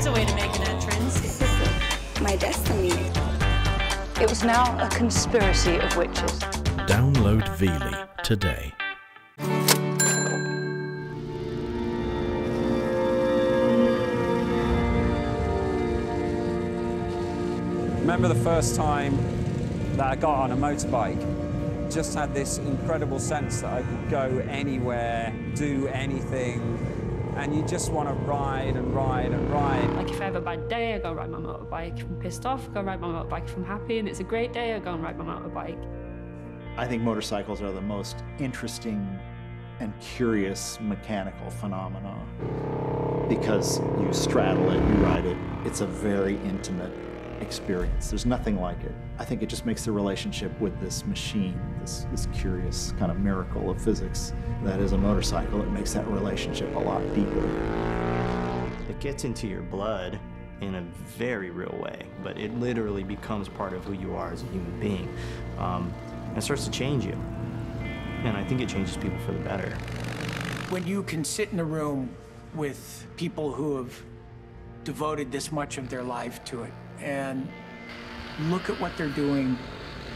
There's a way to make an entrance. This is my destiny. It was now a conspiracy of witches. Download Veely today. Remember the first time that I got on a motorbike? Just had this incredible sense that I could go anywhere, do anything, and you just want to ride and ride and ride. Like if I have a bad day, I go ride my motorbike. If I'm pissed off, I go ride my motorbike. If I'm happy and it's a great day, I go and ride my motorbike. I think motorcycles are the most interesting and curious mechanical phenomena because you straddle it, you ride it. It's a very intimate experience. There's nothing like it. I think it just makes the relationship with this machine, this curious kind of miracle of physics that is a motorcycle. It makes that relationship a lot deeper. It gets into your blood in a very real way, but it literally becomes part of who you are as a human being. And it starts to change you. And I think it changes people for the better. When you can sit in a room with people who have devoted this much of their life to it and look at what they're doing,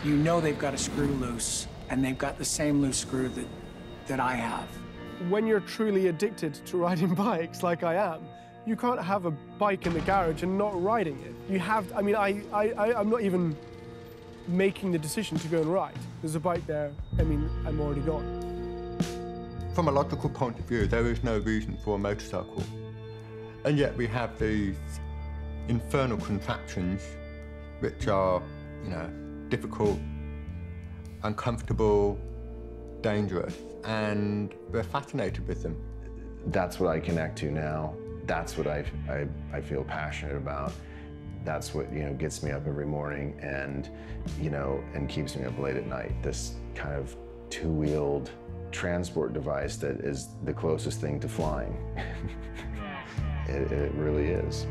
you know they've got a screw loose, and they've got the same loose screw that I have. When you're truly addicted to riding bikes, like I am, you can't have a bike in the garage and not riding it. You have, I mean, I'm not even making the decision to go and ride. There's a bike there, I mean, I'm already gone. From a logical point of view, there is no reason for a motorcycle. And yet we have these infernal contraptions which are, you know, difficult, uncomfortable, dangerous, and we're fascinated with them. That's what I connect to now. That's what I feel passionate about. That's what, you know, gets me up every morning and, you know, and keeps me up late at night. This kind of two-wheeled transport device that is the closest thing to flying. It really is.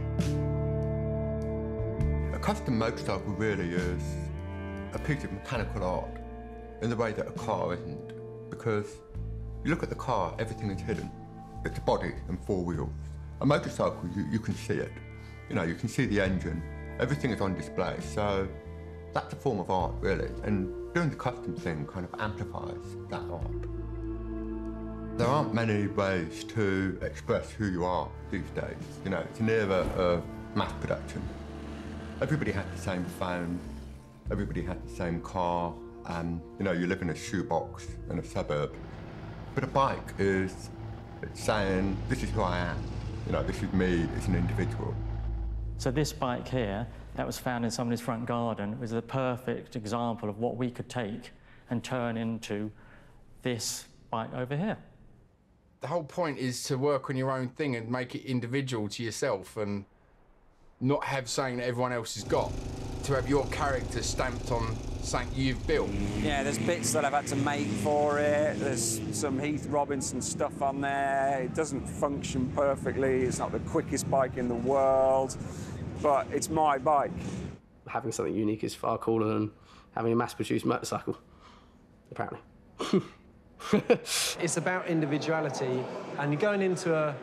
A custom motorcycle really is a piece of mechanical art in the way that a car isn't. Because you look at the car, everything is hidden. It's a body and four wheels. A motorcycle, you can see it. You know, you can see the engine. Everything is on display. So that's a form of art, really. And doing the custom thing kind of amplifies that art. There aren't many ways to express who you are these days. You know, it's an era of mass production. Everybody has the same phone, everybody has the same car, and, you know, you live in a shoebox in a suburb. But a bike is, it's saying, this is who I am. You know, this is me as an individual. So this bike here, that was found in somebody's front garden, was the perfect example of what we could take and turn into this bike over here. The whole point is to work on your own thing and make it individual to yourself and not have something that everyone else has got. To have your character stamped on something you've built. Yeah, there's bits that I've had to make for it. There's some Heath Robinson stuff on there. It doesn't function perfectly. It's not the quickest bike in the world, but it's my bike. Having something unique is far cooler than having a mass-produced motorcycle, apparently. It's about individuality, and you're going into a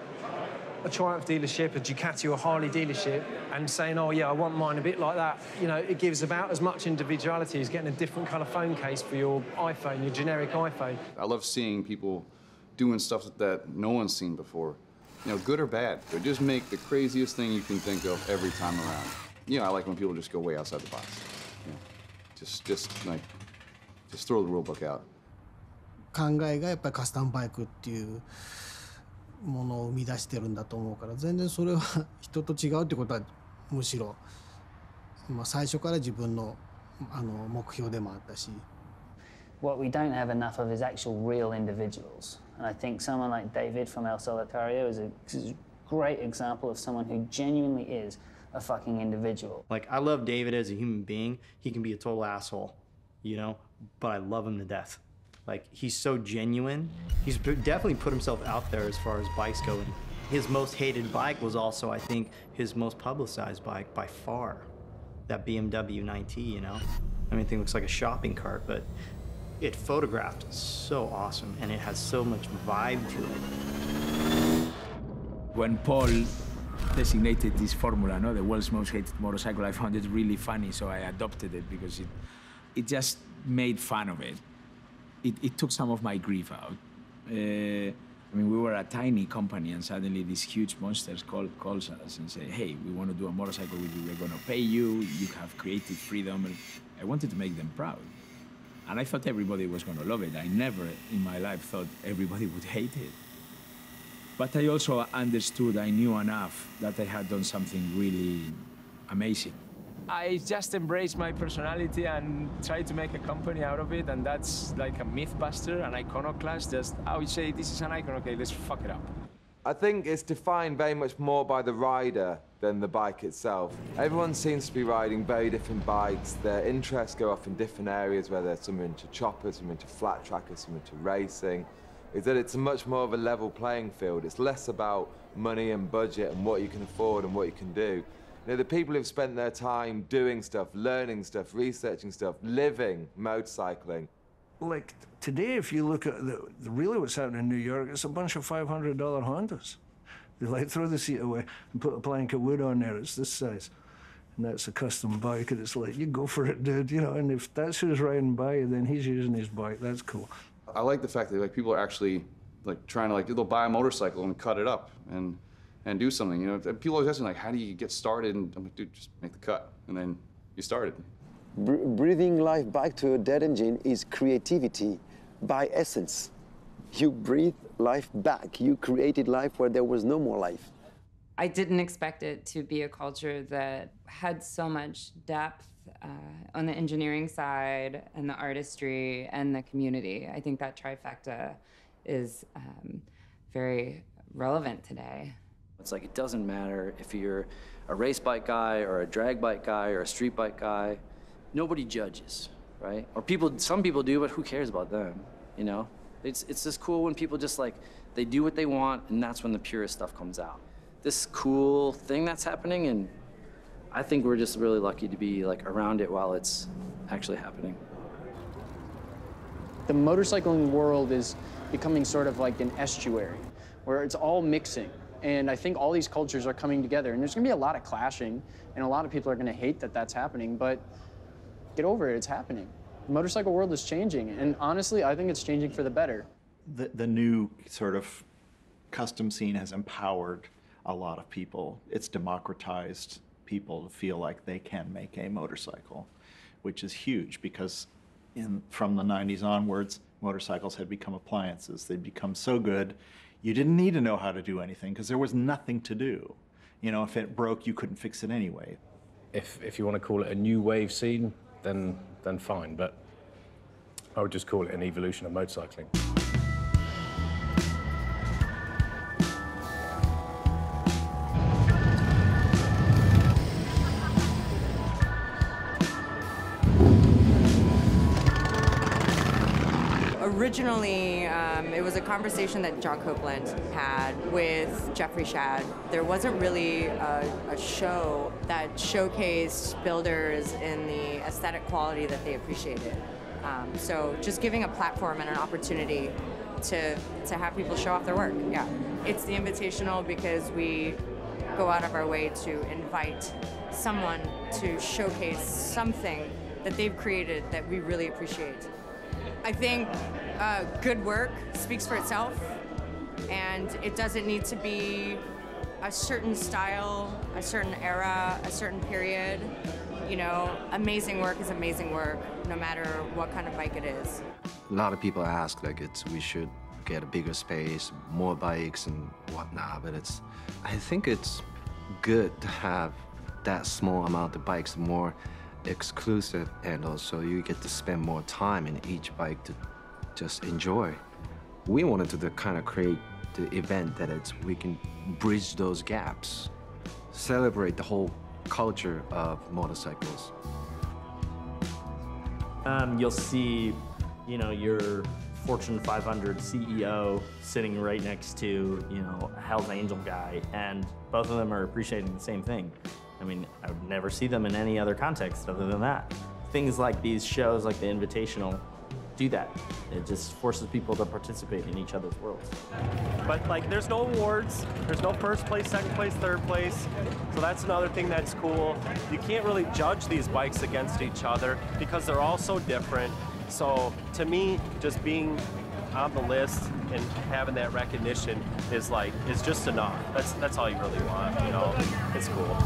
Triumph dealership, a Ducati or a Harley dealership, and saying, oh yeah, I want mine a bit like that. You know, it gives about as much individuality as getting a different colour phone case for your iPhone, your generic iPhone. I love seeing people doing stuff that no one's seen before. You know, good or bad, but just make the craziest thing you can think of every time around. You know, I like when people just go way outside the box. You know, just throw the rule book out. 考えがやっぱりカスタムバイクっていうものを生み出してるんだと思うから、全然それは人と違うってことはむしろ、まあ、最初から自分の目標でもあったし。What we don't have enough of is actual real individuals. And I think someone like David from El Solitario is a great example of someone who genuinely is a fucking individual. Like, I love David as a human being. He can be a total asshole, you know, but I love him to death. Like, he's so genuine. He's definitely put himself out there as far as bikes go. And his most hated bike was also, I think, his most publicized bike by far. That BMW 9T, you know? I mean, the thing looks like a shopping cart, but it photographed so awesome, and it has so much vibe to it. When Paul designated this formula, no? The world's most hated motorcycle. I found it really funny, so I adopted it because it just made fun of it. It took some of my grief out. I mean, we were a tiny company, and suddenly these huge monsters calls us and say, hey, we want to do a motorcycle with you. We're going to pay you. You have creative freedom. And I wanted to make them proud. And I thought everybody was going to love it. I never in my life thought everybody would hate it. But I also understood, I knew enough that I had done something really amazing. I just embrace my personality and try to make a company out of it, and that's like a mythbuster, an iconoclast. Just, I would say, this is an icon, okay, let's fuck it up. I think it's defined very much more by the rider than the bike itself. Everyone seems to be riding very different bikes. Their interests go off in different areas, whether some are into choppers, some are into flat trackers, some are into racing. Is that it's a much more of a level playing field. It's less about money and budget and what you can afford and what you can do. You know, the people who've spent their time doing stuff, learning stuff, researching stuff, living motorcycling. Like today, if you look at really what's happening in New York, it's a bunch of $500 Hondas. They like throw the seat away and put a plank of wood on there. It's this size, and that's a custom bike. And it's like, you go for it, dude. You know, and if that's who's riding by you, then he's using his bike. That's cool. I like the fact that like people are actually like trying to they'll buy a motorcycle and cut it up and do something. You know, people always ask me like, how do you get started? And I'm like, dude, just make the cut, and then you started. Breathing life back to a dead engine is creativity by essence. You breathe life back. You created life where there was no more life. I didn't expect it to be a culture that had so much depth on the engineering side and the artistry and the community. I think that trifecta is very relevant today. It's like, it doesn't matter if you're a race bike guy or a drag bike guy or a street bike guy. Nobody judges, right? Or some people do, but who cares about them, you know? It's just cool when people just like, they do what they want, and that's when the purest stuff comes out. This cool thing that's happening, and I think we're just really lucky to be like around it while it's actually happening. The motorcycling world is becoming sort of like an estuary, where it's all mixing. And I think all these cultures are coming together, and there's gonna be a lot of clashing, and a lot of people are gonna hate that that's happening, but get over it, it's happening. The motorcycle world is changing, and honestly, I think it's changing for the better. The new sort of custom scene has empowered a lot of people. It's democratized people to feel like they can make a motorcycle, which is huge because from the 90s onwards, motorcycles had become appliances. They'd become so good, you didn't need to know how to do anything because there was nothing to do. You know, if it broke, you couldn't fix it anyway. If you want to call it a new wave scene, then fine, but I would just call it an evolution of motorcycling. Originally, it was a conversation that John Copeland had with Jeffrey Shad. There wasn't really a show that showcased builders in the aesthetic quality that they appreciated. So just giving a platform and an opportunity to have people show off their work, yeah. It's the Invitational because we go out of our way to invite someone to showcase something that they've created that we really appreciate. I think good work speaks for itself, and it doesn't need to be a certain style, a certain era, a certain period. You know, amazing work is amazing work, no matter what kind of bike it is. A lot of people ask, like, we should get a bigger space, more bikes and whatnot, but I think it's good to have that small amount of bikes, more exclusive, and also you get to spend more time in each bike to just enjoy. We wanted to kind of create the event that we can bridge those gaps, celebrate the whole culture of motorcycles. You'll see, you know, your Fortune 500 CEO sitting right next to, you know, a Hell's Angel guy, and both of them are appreciating the same thing. I mean, I would never see them in any other context other than that. Things like these shows, like the Invitational, do that. It just forces people to participate in each other's worlds. But like, there's no awards, there's no first place, second place, third place. So that's another thing that's cool. You can't really judge these bikes against each other because they're all so different. So to me, just being on the list and having that recognition is just enough. That's all you really want, you know. It's cool.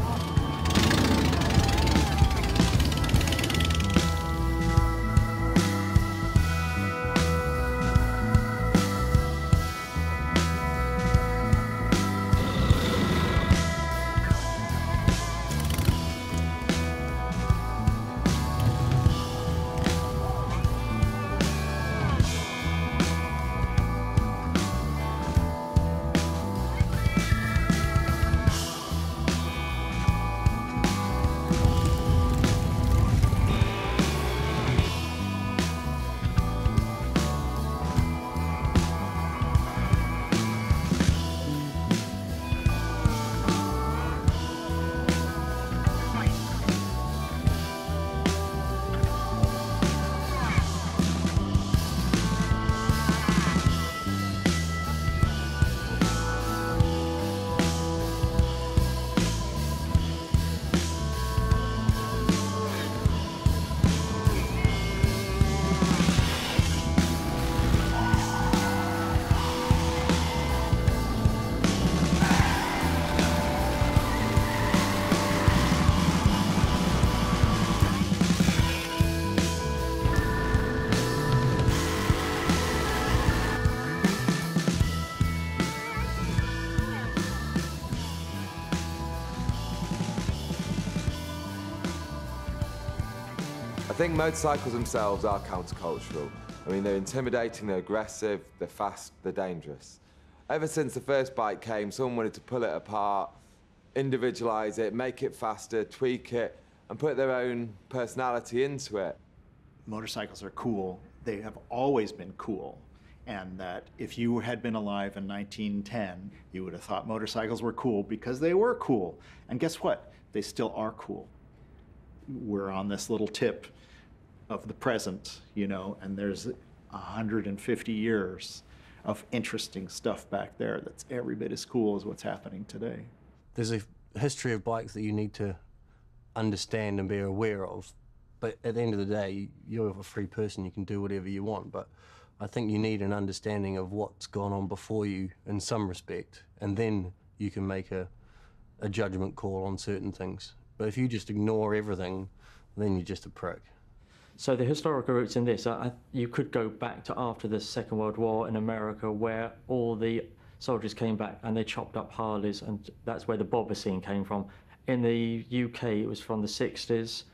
I think motorcycles themselves are countercultural. I mean, they're intimidating, they're aggressive, they're fast, they're dangerous. Ever since the first bike came, someone wanted to pull it apart, individualize it, make it faster, tweak it, and put their own personality into it. Motorcycles are cool. They have always been cool. And that if you had been alive in 1910, you would have thought motorcycles were cool because they were cool. And guess what? They still are cool. We're on this little tip of the present, you know, and there's 150 years of interesting stuff back there that's every bit as cool as what's happening today. There's a history of bikes that you need to understand and be aware of, but at the end of the day, you're a free person, you can do whatever you want, but I think you need an understanding of what's gone on before you in some respect, and then you can make a judgment call on certain things. But if you just ignore everything, then you're just a prick. So the historical roots in this, you could go back to after the Second World War in America, where all the soldiers came back and they chopped up Harleys, and that's where the bobber scene came from. In the UK, it was from the 60s,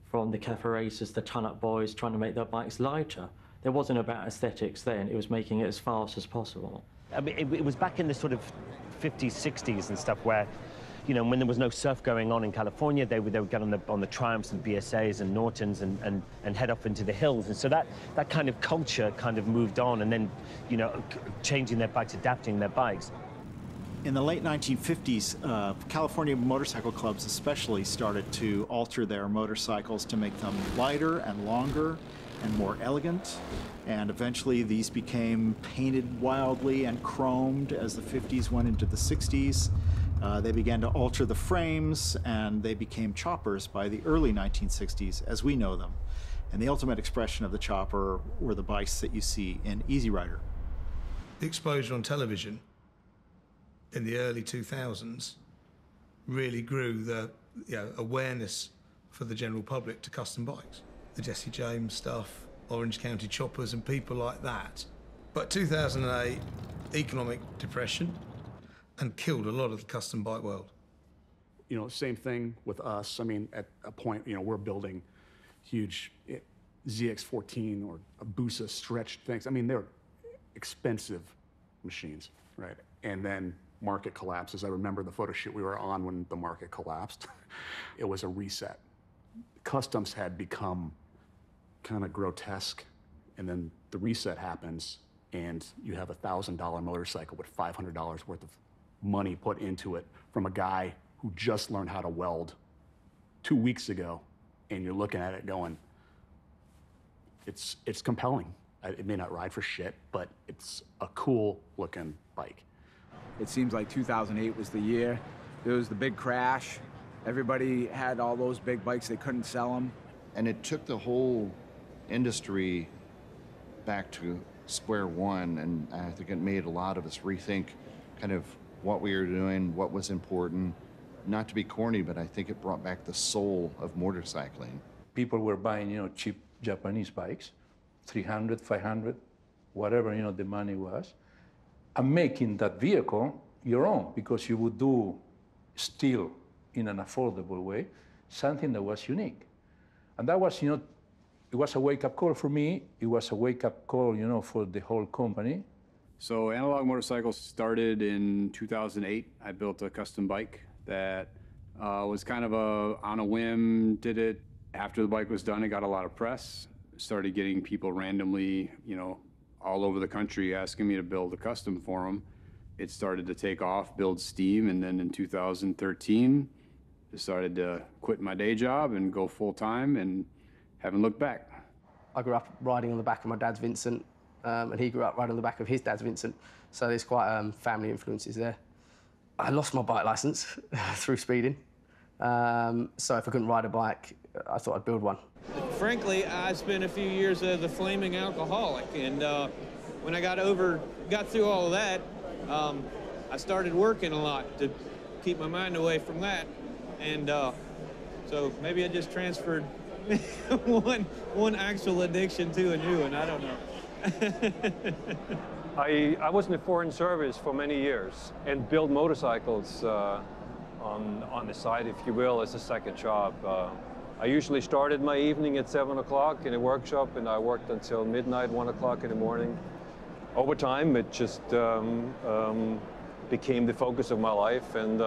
from the cafe racers, the ton-up boys trying to make their bikes lighter. It wasn't about aesthetics then, it was making it as fast as possible. I mean, it was back in the sort of 50s, 60s and stuff where, you know, when there was no surf going on in California, they would get on the Triumphs and BSAs and Nortons and head off into the hills. And so that kind of culture kind of moved on, and then, you know, changing their bikes, adapting their bikes. In the late 1950s, California motorcycle clubs especially started to alter their motorcycles to make them lighter and longer and more elegant. And eventually these became painted wildly and chromed as the 50s went into the 60s. They began to alter the frames, and they became choppers by the early 1960s as we know them. And the ultimate expression of the chopper were the bikes that you see in Easy Rider. The exposure on television in the early 2000s really grew the awareness for the general public to custom bikes. The Jesse James stuff, Orange County choppers and people like that. But 2008, economic depression, and killed a lot of the custom bike world. You know, same thing with us. I mean, at a point, you know, we're building huge ZX14 or Abusa stretched things. I mean, they're expensive machines, right? And then market collapses. I remember the photo shoot we were on when the market collapsed. It was a reset. Customs had become kind of grotesque, and then the reset happens, and you have a $1,000 motorcycle with $500 worth of money put into it from a guy who just learned how to weld 2 weeks ago, and you're looking at it going, it's compelling. It may not ride for shit, but it's a cool looking bike. It seems like 2008 was the year. There was the big crash. Everybody had all those big bikes, they couldn't sell them. And it took the whole industry back to square one, and I think it made a lot of us rethink kind of what we were doing, what was important. Not to be corny, but I think it brought back the soul of motorcycling. People were buying, cheap Japanese bikes, 300, 500, whatever, the money was, and making that vehicle your own, because you would do still in an affordable way something that was unique. And that was, it was a wake-up call for me. It was a wake-up call, for the whole company. So Analog Motorcycles started in 2008. I built a custom bike that was kind of on a whim, did it. After the bike was done, it got a lot of press. Started getting people randomly, all over the country asking me to build a custom for them. It started to take off, build steam, and then in 2013, decided to quit my day job and go full-time, and haven't looked back. I grew up riding on the back of my dad's Vincent, and he grew up riding on the back of his dad's Vincent, so there's quite family influences there. I lost my bike license through speeding, so if I couldn't ride a bike, I thought I'd build one. Frankly, I spent a few years as a flaming alcoholic, and when I got through all of that, I started working a lot to keep my mind away from that, and so maybe I just transferred one actual addiction to a new one. I don't know. I was in the foreign service for many years and built motorcycles on the side, if you will, as a second job. I usually started my evening at 7 o'clock in a workshop, and I worked until midnight, 1 o'clock in the morning. Over time, it just became the focus of my life, and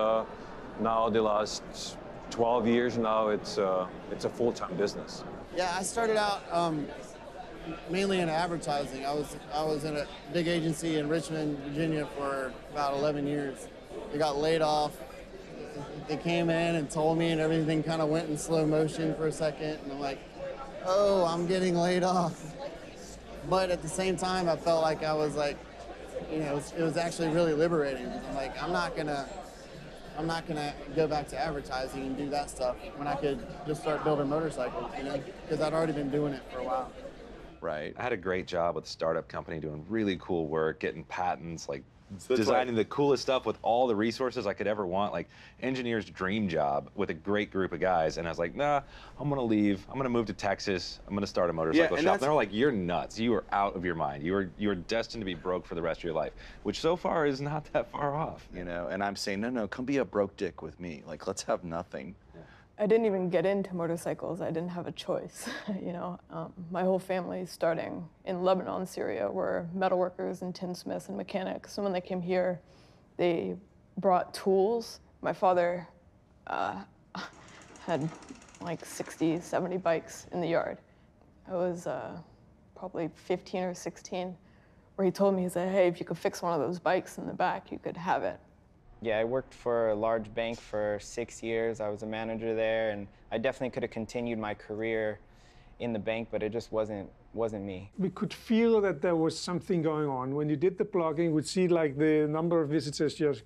now the last 12 years now, it's a full-time business. Yeah, I started out mainly in advertising. I was in a big agency in Richmond, Virginia for about 11 years. They got laid off. They came in and told me, and everything kind of went in slow motion for a second, and I'm like, oh, I'm getting laid off. But at the same time, I felt like I was like, it was actually really liberating. I'm like, I'm not gonna go back to advertising and do that stuff when I could just start building motorcycles, because I'd already been doing it for a while. Right. I had a great job with a startup company doing really cool work, getting patents, like designing the coolest stuff with all the resources I could ever want, like engineer's dream job with a great group of guys. And I was like, nah, I'm gonna leave. I'm gonna move to Texas. I'm gonna start a motorcycle shop. And they're like, you're nuts. You are out of your mind. You are destined to be broke for the rest of your life, which so far is not that far off. And I'm saying, no, come be a broke dick with me. Like, let's have nothing. I didn't even get into motorcycles. I didn't have a choice. My whole family, starting in Lebanon, Syria, were metalworkers and tinsmiths and mechanics. So when they came here, they brought tools. My father had like 60, 70 bikes in the yard. I was probably 15 or 16, where he told me, he said, hey, if you could fix one of those bikes in the back, you could have it. Yeah, I worked for a large bank for 6 years. I was a manager there, and I definitely could have continued my career in the bank, but it just wasn't me. We could feel that there was something going on. When you did the blogging, we'd see like the number of visitors just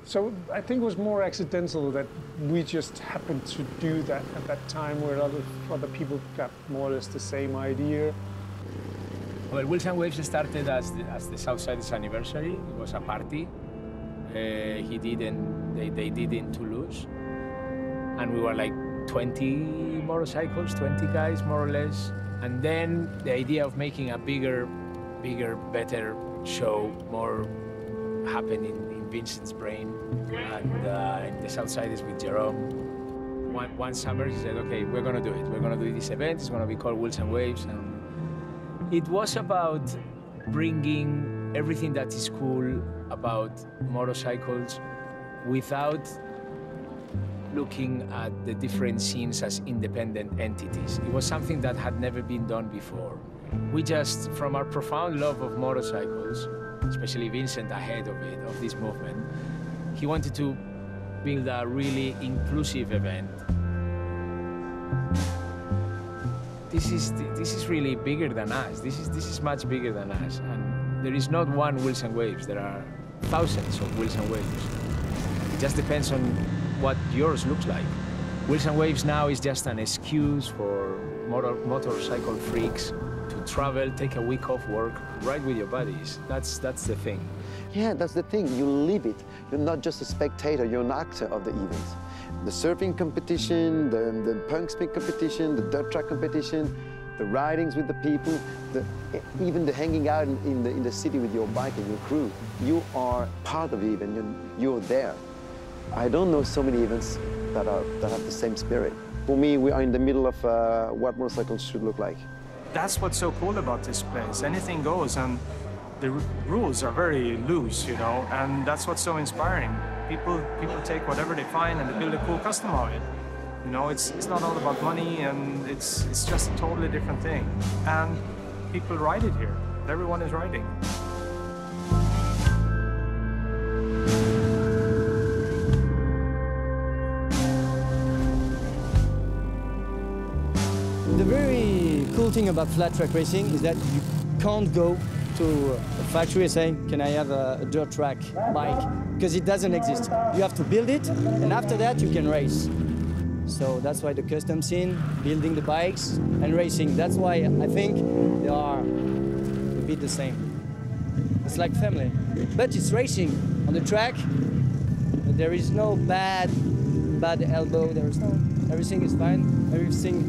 so I think it was more accidental that we just happened to do that at that time, where other people got more or less the same idea. Well, Wheels and Waves started as the Southside's anniversary. It was a party. He did, and they did in Toulouse. And we were like 20 motorcycles, 20 guys, more or less. And then the idea of making a bigger, better show, more happened in Vincent's brain. And in the Southside is with Jerome. One summer he said, okay, we're gonna do it. We're gonna do this event. It's gonna be called Wheels and Waves. And it was about bringing everything that is cool about motorcycles without looking at the different scenes as independent entities. It was something that had never been done before. We just, from our profound love of motorcycles, especially Vincent ahead of it, of this movement, he wanted to build a really inclusive event. this is really bigger than us. This is much bigger than us. And there is not one Wheels and Waves. There are thousands of Wheels and Waves. It just depends on what yours looks like. Wheels and Waves now is just an excuse for motorcycle freaks to travel, take a week off work, ride with your buddies. That's the thing. Yeah, that's the thing. You live it. You're not just a spectator, you're an actor of the event. The surfing competition, the punk speed competition, the dirt track competition, the ridings with the people, even the hanging out in the city with your bike and your crew. You are part of the event, you're there. I don't know so many events that have the same spirit. For me, we are in the middle of what motorcycles should look like. That's what's so cool about this place. Anything goes, and the rules are very loose, you know, and that's what's so inspiring. People take whatever they find and they build a cool custom of it. You know, it's not all about money, and it's just a totally different thing. And people ride it here. Everyone is riding. The very cool thing about flat track racing is that you can't go to a factory and say, can I have a dirt track bike? Because it doesn't exist. You have to build it, and after that you can race. So that's why the custom scene, building the bikes and racing, that's why I think they are a bit the same. It's like family, but it's racing on the track. There is no bad elbow, there is no, everything is fine.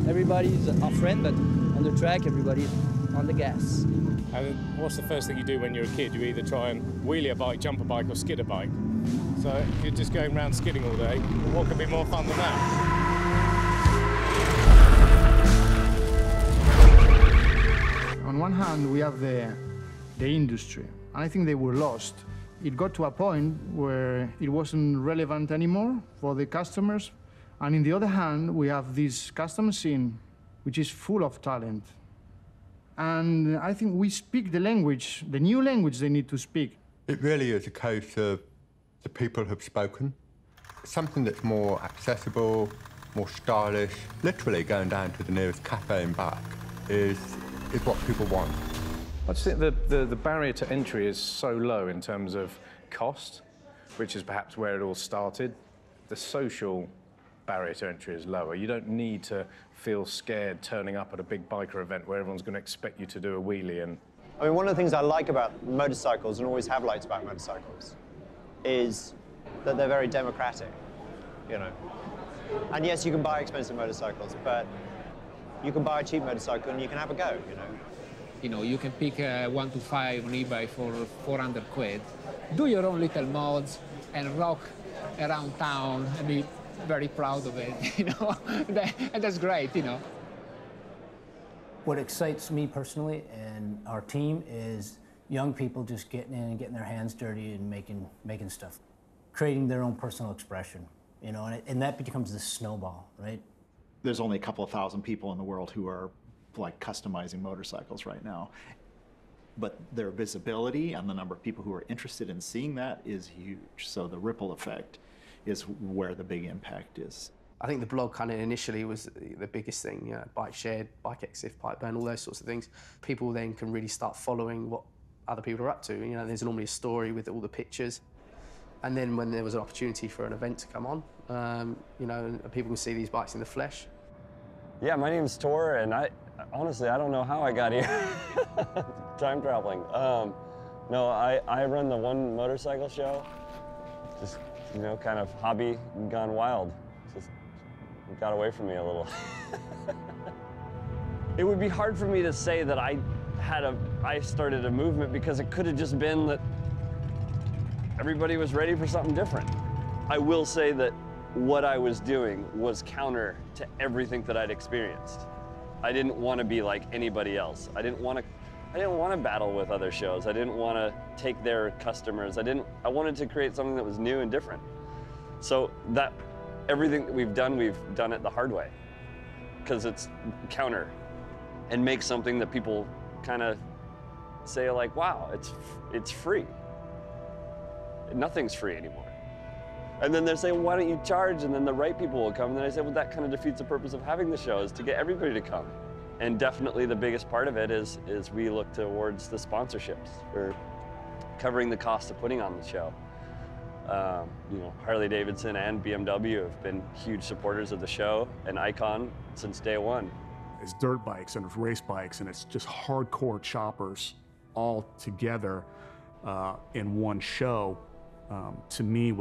Everybody is our friend, but on the track, everybody's on the gas. And what's the first thing you do when you're a kid? You either try and wheelie a bike, jump a bike, or skid a bike. So if you're just going around skidding all day, what could be more fun than that? On one hand, we have the industry, and I think they were lost. It got to a point where it wasn't relevant anymore for the customers. And on the other hand, we have this custom scene, which is full of talent. And I think we speak the language, the new language they need to speak. It really is a case of the people have spoken. Something that's more accessible, more stylish, literally going down to the nearest cafe and back is what people want. I just think the barrier to entry is so low in terms of cost, which is perhaps where it all started. The social barrier to entry is lower. You don't need to feel scared turning up at a big biker event where everyone's going to expect you to do a wheelie. And I mean, one of the things I like about motorcycles, and always have liked about motorcycles, is that they're very democratic, you know. And yes, you can buy expensive motorcycles, but you can buy a cheap motorcycle and you can have a go, you know. You know, you can pick a 1 to 5 on eBay for 400 quid, do your own little mods, and rock around town and be very proud of it, you know. And that's great, you know. What excites me personally and our team is young people just getting in and getting their hands dirty and making stuff, creating their own personal expression, you know, and that becomes the snowball, right? There's only a couple of thousand people in the world who are like customizing motorcycles right now. But their visibility and the number of people who are interested in seeing that is huge. So the ripple effect is where the big impact is. I think the blog kind of initially was the biggest thing, you know, Bike Shared, Bike Exif, Bike Burn, all those sorts of things. People then can really start following what other people are up to. You know, there's normally a story with all the pictures. And then when there was an opportunity for an event to come on, you know, and people can see these bikes in the flesh. Yeah, my name's Tor, and honestly, I don't know how I got here. Time traveling. No, I run the One Motorcycle Show. Just, you know, kind of hobby gone wild. Just got away from me a little. It would be hard for me to say that I started a movement, because it could have just been that everybody was ready for something different. I will say that what I was doing was counter to everything that I'd experienced. I didn't want to be like anybody else. I didn't want to battle with other shows. I didn't want to take their customers. I wanted to create something that was new and different. So that everything that we've done it the hard way, because it's counter, and make something that people kind of say like, wow, it's free. Nothing's free anymore. And then they're saying, why don't you charge? And then the right people will come. And then I said, well, that kind of defeats the purpose of having the show, is to get everybody to come. And definitely the biggest part of it is we look towards the sponsorships or covering the cost of putting on the show. You know, Harley-Davidson and BMW have been huge supporters of the show and Icon since day one. It's dirt bikes and it's race bikes and it's just hardcore choppers all together in one show. To me,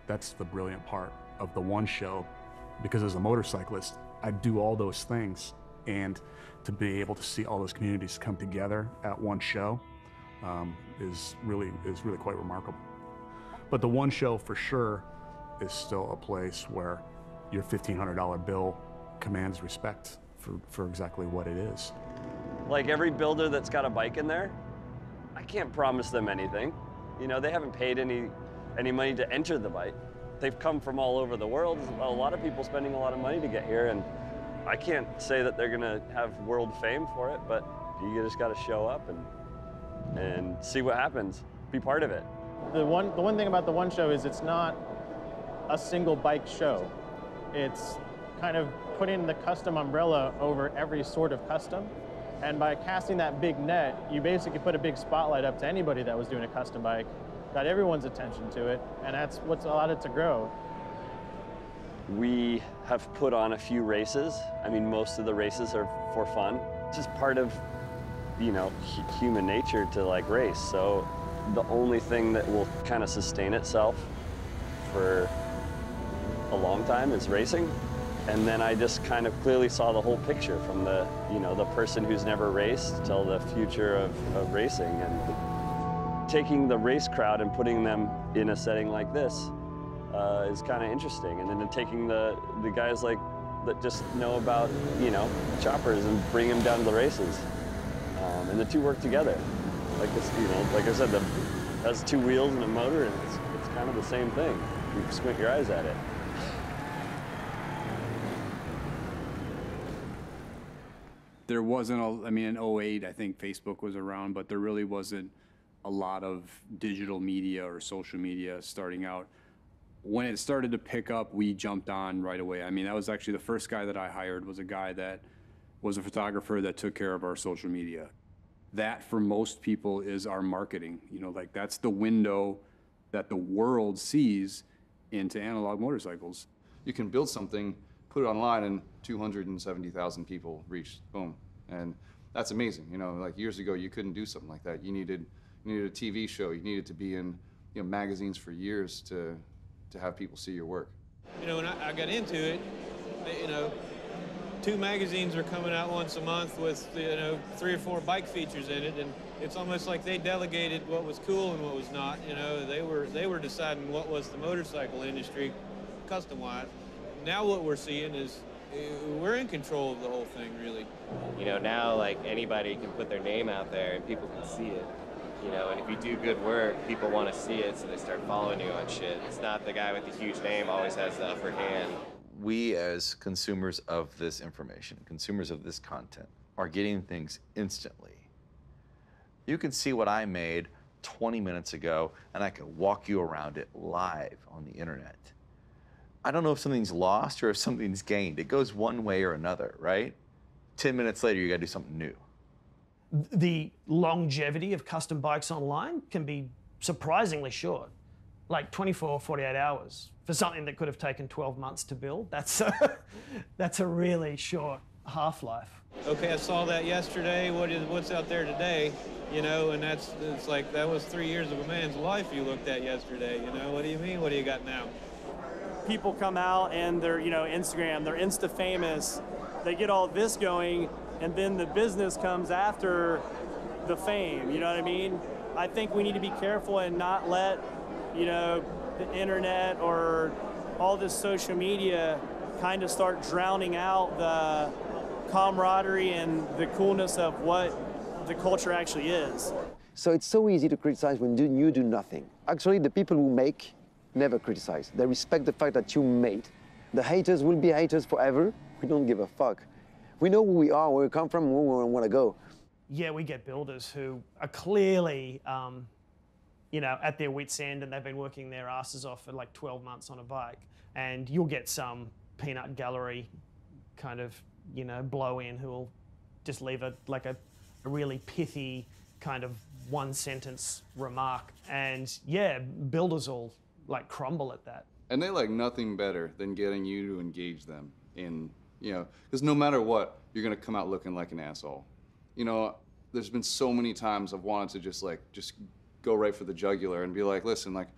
that's the brilliant part of the one show, because as a motorcyclist, I do all those things, and to be able to see all those communities come together at one show is really quite remarkable. But the one show for sure is still a place where your $1,500 bill commands respect for exactly what it is. Like every builder that's got a bike in there, I can't promise them anything. You know, they haven't paid any money to enter the bike. They've come from all over the world. A lot of people spending a lot of money to get here, and I can't say that they're gonna have world fame for it, but you just gotta show up and see what happens, be part of it. The one thing about the one show is it's not a single bike show. It's kind of putting the custom umbrella over every sort of custom. And by casting that big net, you basically put a big spotlight up to anybody that was doing a custom bike, got everyone's attention to it, and that's what's allowed it to grow. We have put on a few races. I mean, most of the races are for fun. It's just part of, you know, human nature to like race. So the only thing that will kind of sustain itself for a long time is racing. And then I just kind of clearly saw the whole picture from the, you know, the person who's never raced till the future of racing. And taking the race crowd and putting them in a setting like this is kind of interesting. And then taking the guys like that just know about, you know, choppers and bring them down to the races. And the two work together. Like this, you know, like I said, it has two wheels and a motor, and it's kind of the same thing. You squint your eyes at it. There wasn't, I mean, in 08, I think Facebook was around, but there really wasn't a lot of digital media or social media starting out. When it started to pick up, we jumped on right away. I mean, that was actually the first guy that I hired, was a guy that was a photographer that took care of our social media. That, for most people, is our marketing. You know, like that's the window that the world sees into analog motorcycles. You can build something, put it online, and 270,000 people reached, boom. And that's amazing. You know, like years ago, you couldn't do something like that. You needed a TV show. You needed to be in, you know, magazines for years to have people see your work. You know, when I got into it, you know, 2 magazines are coming out once a month with, you know, 3 or 4 bike features in it, and it's almost like they delegated what was cool and what was not. You know, they were deciding what was the motorcycle industry, custom-wise. Now what we're seeing is we're in control of the whole thing, really. You know, now like anybody can put their name out there and people can see it. You know, and if you do good work, people want to see it, so they start following you on shit. It's not the guy with the huge name always has the upper hand. We as consumers of this information, consumers of this content, are getting things instantly. You can see what I made 20 minutes ago, and I can walk you around it live on the internet. I don't know if something's lost or if something's gained. It goes one way or another, right? 10 minutes later, you gotta do something new. The longevity of custom bikes online can be surprisingly short, like 24, 48 hours. For something that could have taken 12 months to build, that's a really short half-life. Okay, I saw that yesterday. What's out there today? You know, and it's like that was 3 years of a man's life you looked at yesterday. You know, what do you mean? What do you got now? People come out and they're, you know, Instagram, they're Insta famous. They get all this going, and then the business comes after the fame. You know what I mean? I think we need to be careful and not let, you know, the internet or all this social media kind of start drowning out the camaraderie and the coolness of what the culture actually is. So it's so easy to criticize when you do nothing. Actually, the people who make never criticize. They respect the fact that you made. The haters will be haters forever. We don't give a fuck. We know who we are, where we come from, where we want to go. Yeah, we get builders who are clearly, you know, at their wit's end, and they've been working their asses off for like 12 months on a bike. And you'll get some peanut gallery kind of, you know, blow in who'll just leave a really pithy kind of one-sentence remark. And yeah, builders all like crumble at that. And they like nothing better than getting you to engage them in, you know, because no matter what, you're gonna come out looking like an asshole. You know, there's been so many times I've wanted to just go right for the jugular and be like, listen, like,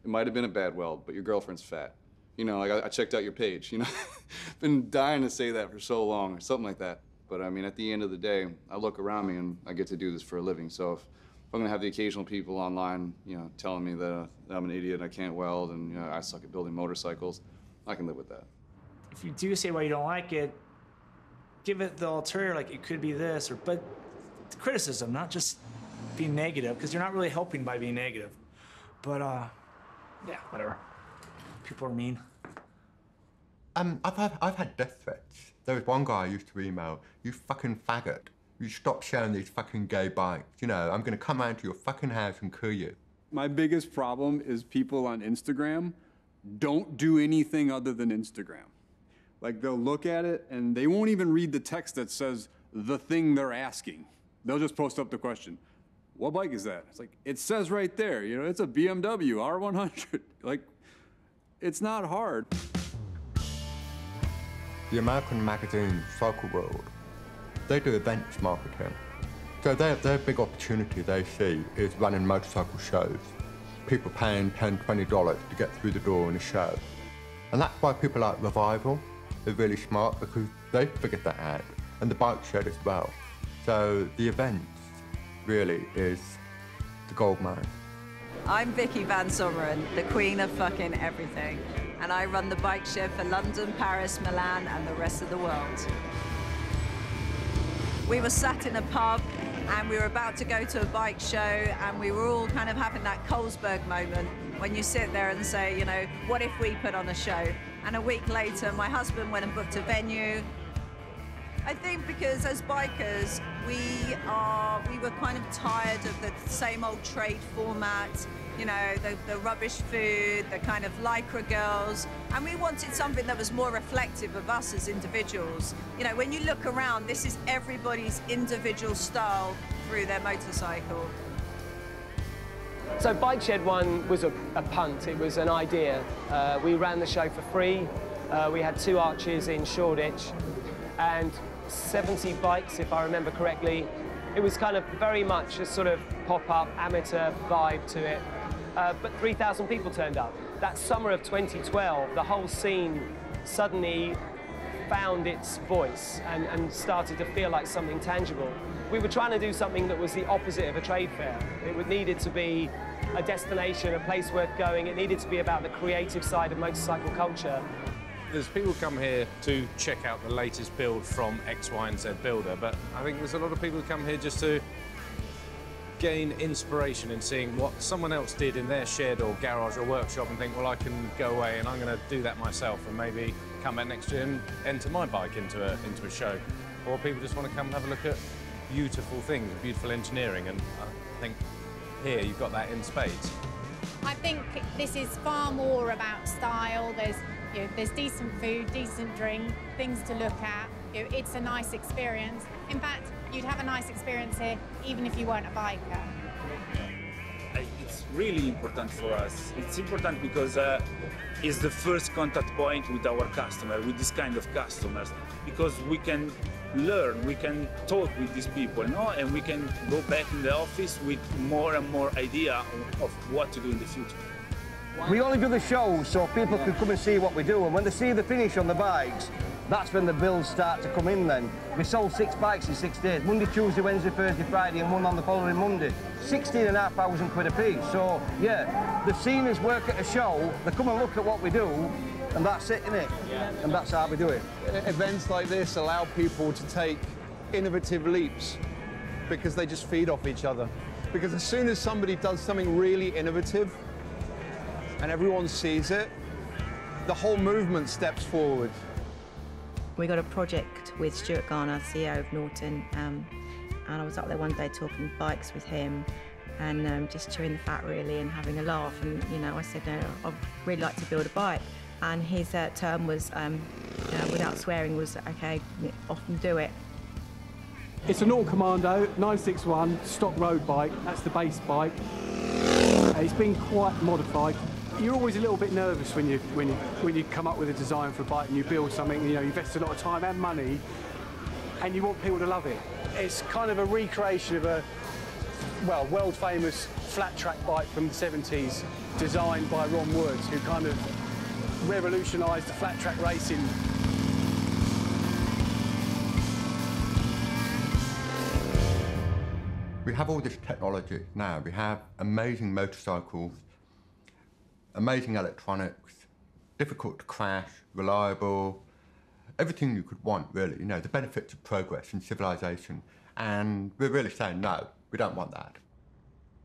it might have been a bad weld, but your girlfriend's fat. You know, like, I checked out your page, you know? Been dying to say that for so long, or something like that. But I mean, at the end of the day, I look around me and I get to do this for a living. So if I'm gonna have the occasional people online, you know, telling me that I'm an idiot, I can't weld, and you know, I suck at building motorcycles, I can live with that. If you do say why you don't like it, give it the ulterior, like it could be this, but criticism, not just being negative, because you're not really helping by being negative. But yeah, whatever. People are mean. I've had death threats. There was one guy I used to email, "You fucking faggot. You stop sharing these fucking gay bikes. You know, I'm gonna come round to your fucking house and kill you." My biggest problem is people on Instagram don't do anything other than Instagram. Like, they'll look at it and they won't even read the text that says the thing they're asking. They'll just post up the question. What bike is that? It's like, it says right there, you know, it's a BMW R100. Like, it's not hard. The American magazine Cycle World, they do events marketing. So their big opportunity they see is running motorcycle shows. People paying $10, $20 to get through the door in a show. And that's why people like Revival are really smart, because they figured that out, and the bike shed as well. So the events really is the gold mine. I'm Vicky Van Sommeren, the queen of fucking everything, and I run the bike shed for London, Paris, Milan, and the rest of the world. We were sat in a pub, and we were about to go to a bike show, and we were all kind of having that Colesberg moment when you sit there and say, you know, what if we put on a show? And a week later, my husband went and booked a venue. I think because as bikers, we were kind of tired of the same old trade format, you know, the rubbish food, the kind of lycra girls, and we wanted something that was more reflective of us as individuals. You know, when you look around, this is everybody's individual style through their motorcycle. So Bike Shed 1 was a punt, it was an idea. We ran the show for free. We had 2 arches in Shoreditch and 70 bikes, if I remember correctly. It was kind of very much a sort of pop-up amateur vibe to it. But 3,000 people turned up. That summer of 2012, the whole scene suddenly found its voice and started to feel like something tangible. We were trying to do something that was the opposite of a trade fair. It needed to be a destination, a place worth going. It needed to be about the creative side of motorcycle culture. There's people come here to check out the latest build from X, Y, and Z builder, but I think there's a lot of people who come here just to gain inspiration in seeing what someone else did in their shed or garage or workshop and think, well, I can go away and I'm going to do that myself and maybe come back next year and enter my bike into a show. Or people just want to come and have a look at beautiful things, beautiful engineering, and I think here you've got that in spades. I think this is far more about style. There's decent food, decent drink, things to look at. It's a nice experience. In fact, you'd have a nice experience here even if you weren't a biker. It's really important for us. It's important because it's the first contact point with our customer, with this kind of customers, because we can learn, we can talk with these people, no? And we can go back in the office with more and more idea of what to do in the future. We only do the shows so people can come and see what we do, and when they see the finish on the bikes, that's when the bills start to come in then. We sold 6 bikes in 6 days, Monday, Tuesday, Wednesday, Thursday, Friday, and one on the following Monday. 16,500 quid a piece. So, yeah, the seniors work at a show, they come and look at what we do, and that's it, innit? Yeah. And that's how we do it. Events like this allow people to take innovative leaps because they just feed off each other. Because as soon as somebody does something really innovative and everyone sees it, the whole movement steps forward. We got a project with Stuart Garner, CEO of Norton, and I was up there one day talking bikes with him and just chewing the fat really and having a laugh, and you know, I said, no, I'd really like to build a bike, and his term was, without swearing, was okay, off and do it. It's an Auto Commando 961 stock road bike. That's the base bike. It's been quite modified. You're always a little bit nervous when you come up with a design for a bike and you build something. You know, you invest a lot of time and money, and you want people to love it. It's kind of a recreation of a world famous flat track bike from the 70s, designed by Ron Woods, who kind of revolutionised the flat track racing. We have all this technology now. We have amazing motorcycles, amazing electronics, difficult to crash, reliable, everything you could want, really, you know, the benefits of progress and civilization. And we're really saying, no, we don't want that.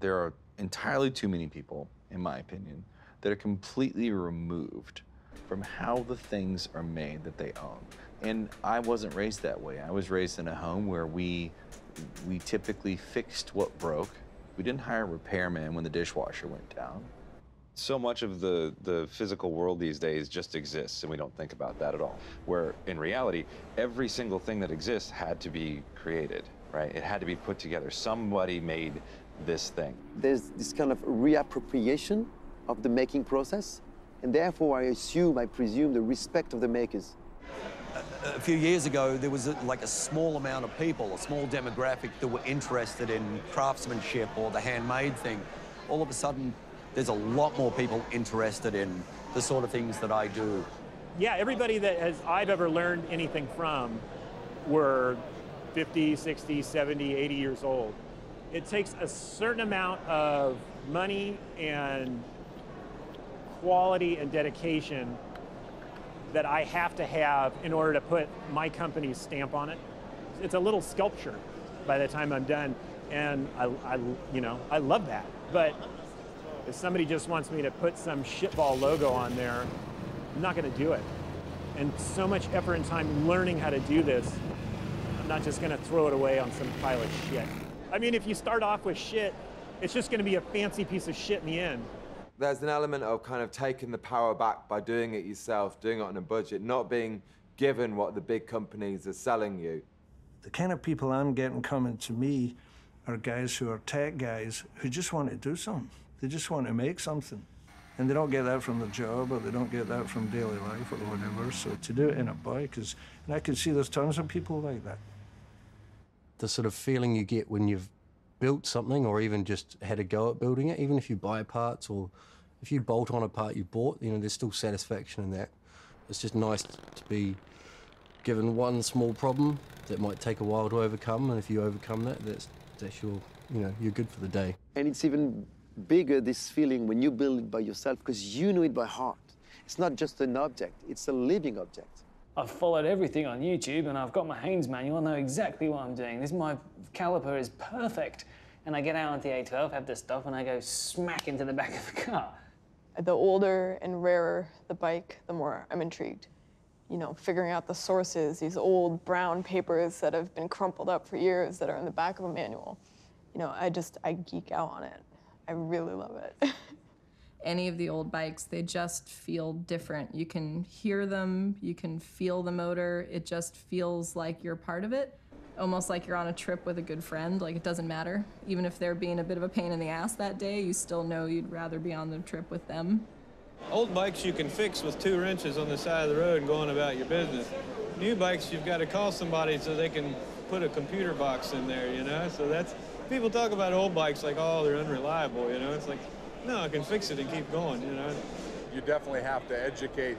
There are entirely too many people, in my opinion, that are completely removed from how the things are made that they own. And I wasn't raised that way. I was raised in a home where we typically fixed what broke. We didn't hire a repairman when the dishwasher went down. So much of the physical world these days just exists, and we don't think about that at all. Where in reality, every single thing that exists had to be created, right? It had to be put together. Somebody made this thing. There's this kind of reappropriation of the making process, and therefore I presume the respect of the makers. A few years ago, there was like a small amount of people, a small demographic that were interested in craftsmanship or the handmade thing. All of a sudden, there's a lot more people interested in the sort of things that I do. Yeah, everybody that I've ever learned anything from were 50, 60, 70, 80 years old. It takes a certain amount of money and quality and dedication that I have to have in order to put my company's stamp on it. It's a little sculpture by the time I'm done, and I love that. But if somebody just wants me to put some shitball logo on there, I'm not gonna do it. And so much effort and time learning how to do this, I'm not just gonna throw it away on some pile of shit. I mean, if you start off with shit, it's just gonna be a fancy piece of shit in the end. There's an element of kind of taking the power back by doing it yourself, doing it on a budget, not being given what the big companies are selling you. The kind of people I'm getting coming to me are guys who are tech guys who just want to do something. They just want to make something. And they don't get that from their job, or they don't get that from daily life or whatever. So to do it in a bike is, and I can see there's tons of people like that. The sort of feeling you get when you've built something or even just had a go at building it, even if you buy parts or if you bolt on a part you bought, you know, there's still satisfaction in that. It's just nice to be given one small problem that might take a while to overcome, and if you overcome that, that's your, you know, you're good for the day. And it's even bigger, this feeling, when you build it by yourself, because you know it by heart. It's not just an object, it's a living object. I've followed everything on YouTube, and I've got my Haynes manual. I know exactly what I'm doing. My caliper is perfect. And I get out on the A12, have this stuff, and I go smack into the back of the car. The older and rarer the bike, the more I'm intrigued. You know, figuring out the sources, these old brown papers that have been crumpled up for years that are in the back of a manual. You know, I geek out on it. I really love it. Any of the old bikes, they just feel different. You can hear them, you can feel the motor. It just feels like you're part of it. Almost like you're on a trip with a good friend, like it doesn't matter. Even if they're being a bit of a pain in the ass that day, you still know you'd rather be on the trip with them. Old bikes you can fix with 2 wrenches on the side of the road and go on about your business. New bikes, you've got to call somebody so they can put a computer box in there, you know? So that's, people talk about old bikes like, oh, they're unreliable, you know? It's like, no, I can fix it and keep going, you know? You definitely have to educate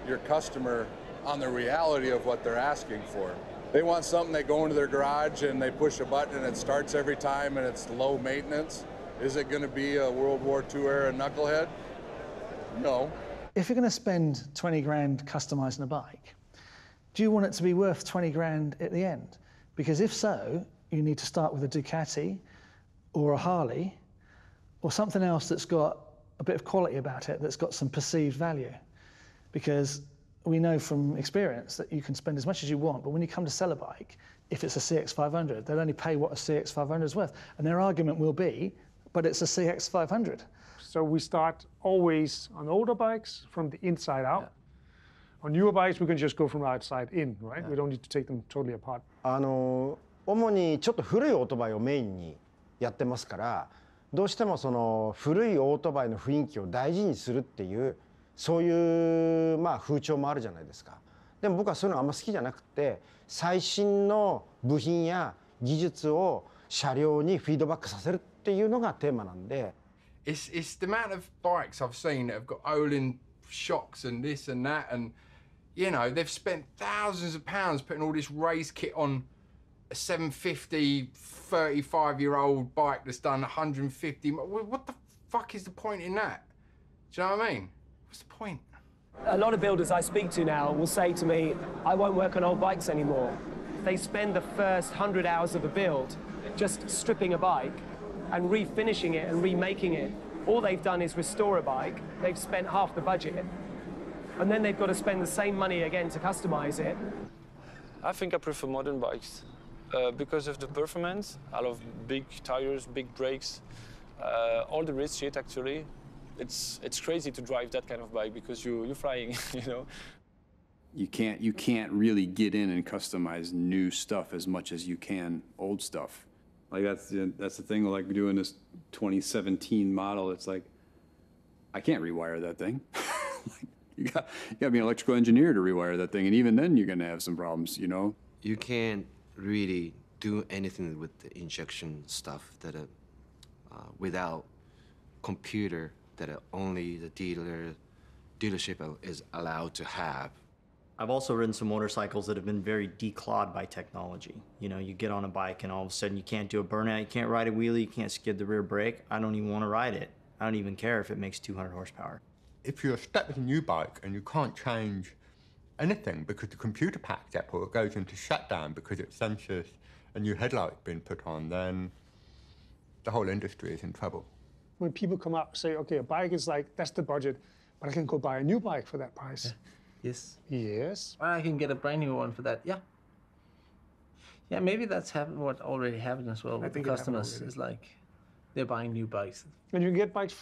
your customer on the reality of what they're asking for. They want something, they go into their garage and they push a button and it starts every time and it's low maintenance. Is it going to be a World War II era knucklehead? No. If you're going to spend 20 grand customizing a bike, do you want it to be worth 20 grand at the end? Because if so, you need to start with a Ducati or a Harley or something else that's got a bit of quality about it, that's got some perceived value. Because we know from experience that you can spend as much as you want, but when you come to sell a bike, if it's a CX500, they'll only pay what a CX500 is worth. And their argument will be, but it's a CX500. So we start always on older bikes from the inside out. Yeah. On newer bikes, we can just go from outside in, right? Yeah. We don't need to take them totally apart. 主にちょっと古いオートバイをメインにやってますから、どうしてもその古いオートバイの雰囲気を大事にするっていうそういうまあ風潮もあるじゃないですか。でも僕はそういうのあんま好きじゃなくて、最新の部品や技術を車両にフィードバックさせるっていうのがテーマなんで。It's the amount of bikes I've seen that have got Olin shocks and this and that, and you know they've spent thousands of pounds putting all this race kit on a 750 35-year-old bike that's done 150. What the fuck is the point in that? Do you know what I mean? What's the point? A lot of builders I speak to now will say to me, I won't work on old bikes anymore. They spend the first 100 hours of a build just stripping a bike and refinishing it and remaking it. All they've done is restore a bike. They've spent half the budget. And then they've got to spend the same money again to customize it. I think I prefer modern bikes because of the performance. I love big tires, big brakes, all the race shit actually. It's crazy to drive that kind of bike because you're flying, you know. You can't really get in and customize new stuff as much as you can old stuff. Like that's the thing. Like doing this 2017 model, it's like I can't rewire that thing. Like, you got to be an electrical engineer to rewire that thing, and even then you're gonna have some problems, you know. You can't really do anything with the injection stuff that without computer that only the dealership is allowed to have. I've also ridden some motorcycles that have been very declawed by technology. You know, you get on a bike and all of a sudden you can't do a burnout, you can't ride a wheelie, you can't skid the rear brake. I don't even want to ride it. I don't even care if it makes 200 horsepower. If you're stuck with a new bike and you can't change anything because the computer packed up or it goes into shutdown because it senses a new headlight being put on, then the whole industry is in trouble. When people come up and say, okay, a bike is like, that's the budget, but I can go buy a new bike for that price. Yeah. Yes. Yes. I can get a brand new one for that. Yeah. Yeah, maybe that's what already happened as well with the customers. It's like they're buying new bikes. And you can get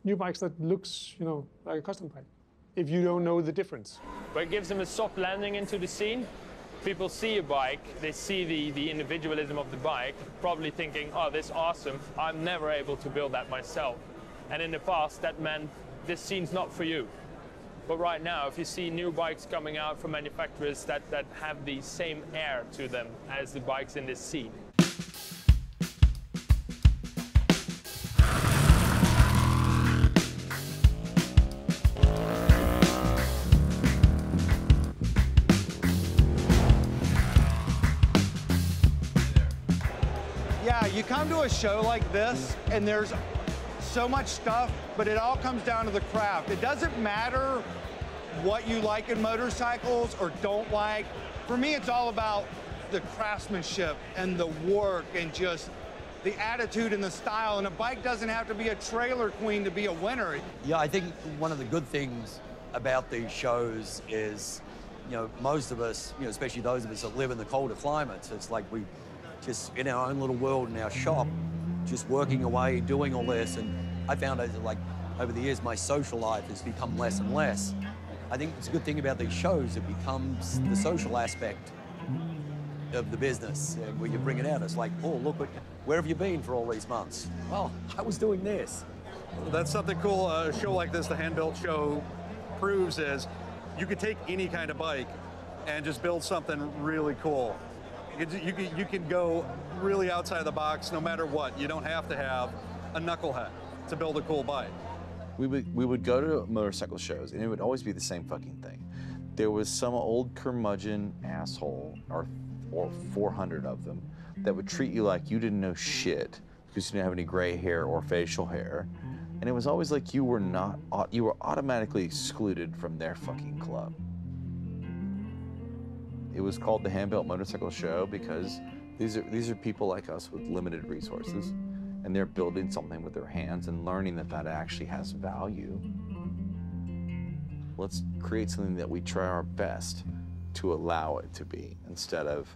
new bikes that looks, you know, like a custom bike, if you don't know the difference. But it gives them a soft landing into the scene. People see a bike, they see the individualism of the bike, probably thinking, oh, this is awesome. I'm never able to build that myself. And in the past, that meant this scene's not for you. But right now, if you see new bikes coming out from manufacturers that have the same air to them as the bikes in this scene. Yeah, you come to a show like this and there's so much stuff, but it all comes down to the craft. It doesn't matter what you like in motorcycles or don't like. For me, it's all about the craftsmanship and the work and just the attitude and the style. And a bike doesn't have to be a trailer queen to be a winner. Yeah, I think one of the good things about these shows is, you know, most of us, you know, especially those of us that live in the colder climates, it's like we just in our own little world in our shop, just working away, doing all this. And I found that, like, over the years, my social life has become less and less. I think it's a good thing about these shows. It becomes the social aspect of the business, where you bring it out. It's like, oh, look, where have you been for all these months? Well, I was doing this. That's something cool. A show like this, the Hand-Built Show, proves is you could take any kind of bike and just build something really cool. You can go really outside the box no matter what. You don't have to have a knucklehead to build a cool bike. We would go to motorcycle shows, and it would always be the same fucking thing. There was some old curmudgeon asshole, or 400 of them, that would treat you like you didn't know shit because you didn't have any gray hair or facial hair. And it was always like you were automatically excluded from their fucking club. It was called the Hand-Built Motorcycle Show because these are people like us with limited resources, and they're building something with their hands and learning that actually has value. Let's create something that we try our best to allow it to be instead of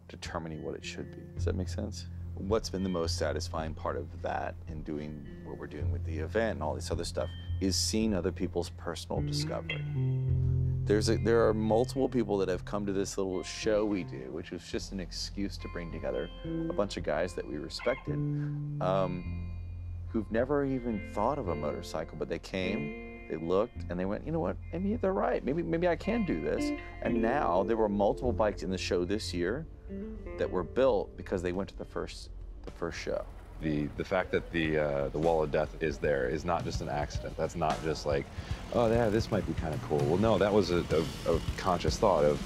determining what it should be. Does that make sense? What's been the most satisfying part of that and doing what we're doing with the event and all this other stuff is seeing other people's personal discovery. There are multiple people that have come to this little show we do, which was just an excuse to bring together a bunch of guys that we respected, who've never even thought of a motorcycle, but they came, they looked, and they went, you know what, maybe they're right, maybe I can do this. And now there were multiple bikes in the show this year that were built because they went to the first show. The fact that the wall of death is there is not just an accident. That's not just like, oh yeah, this might be kind of cool. Well, no, that was a conscious thought of,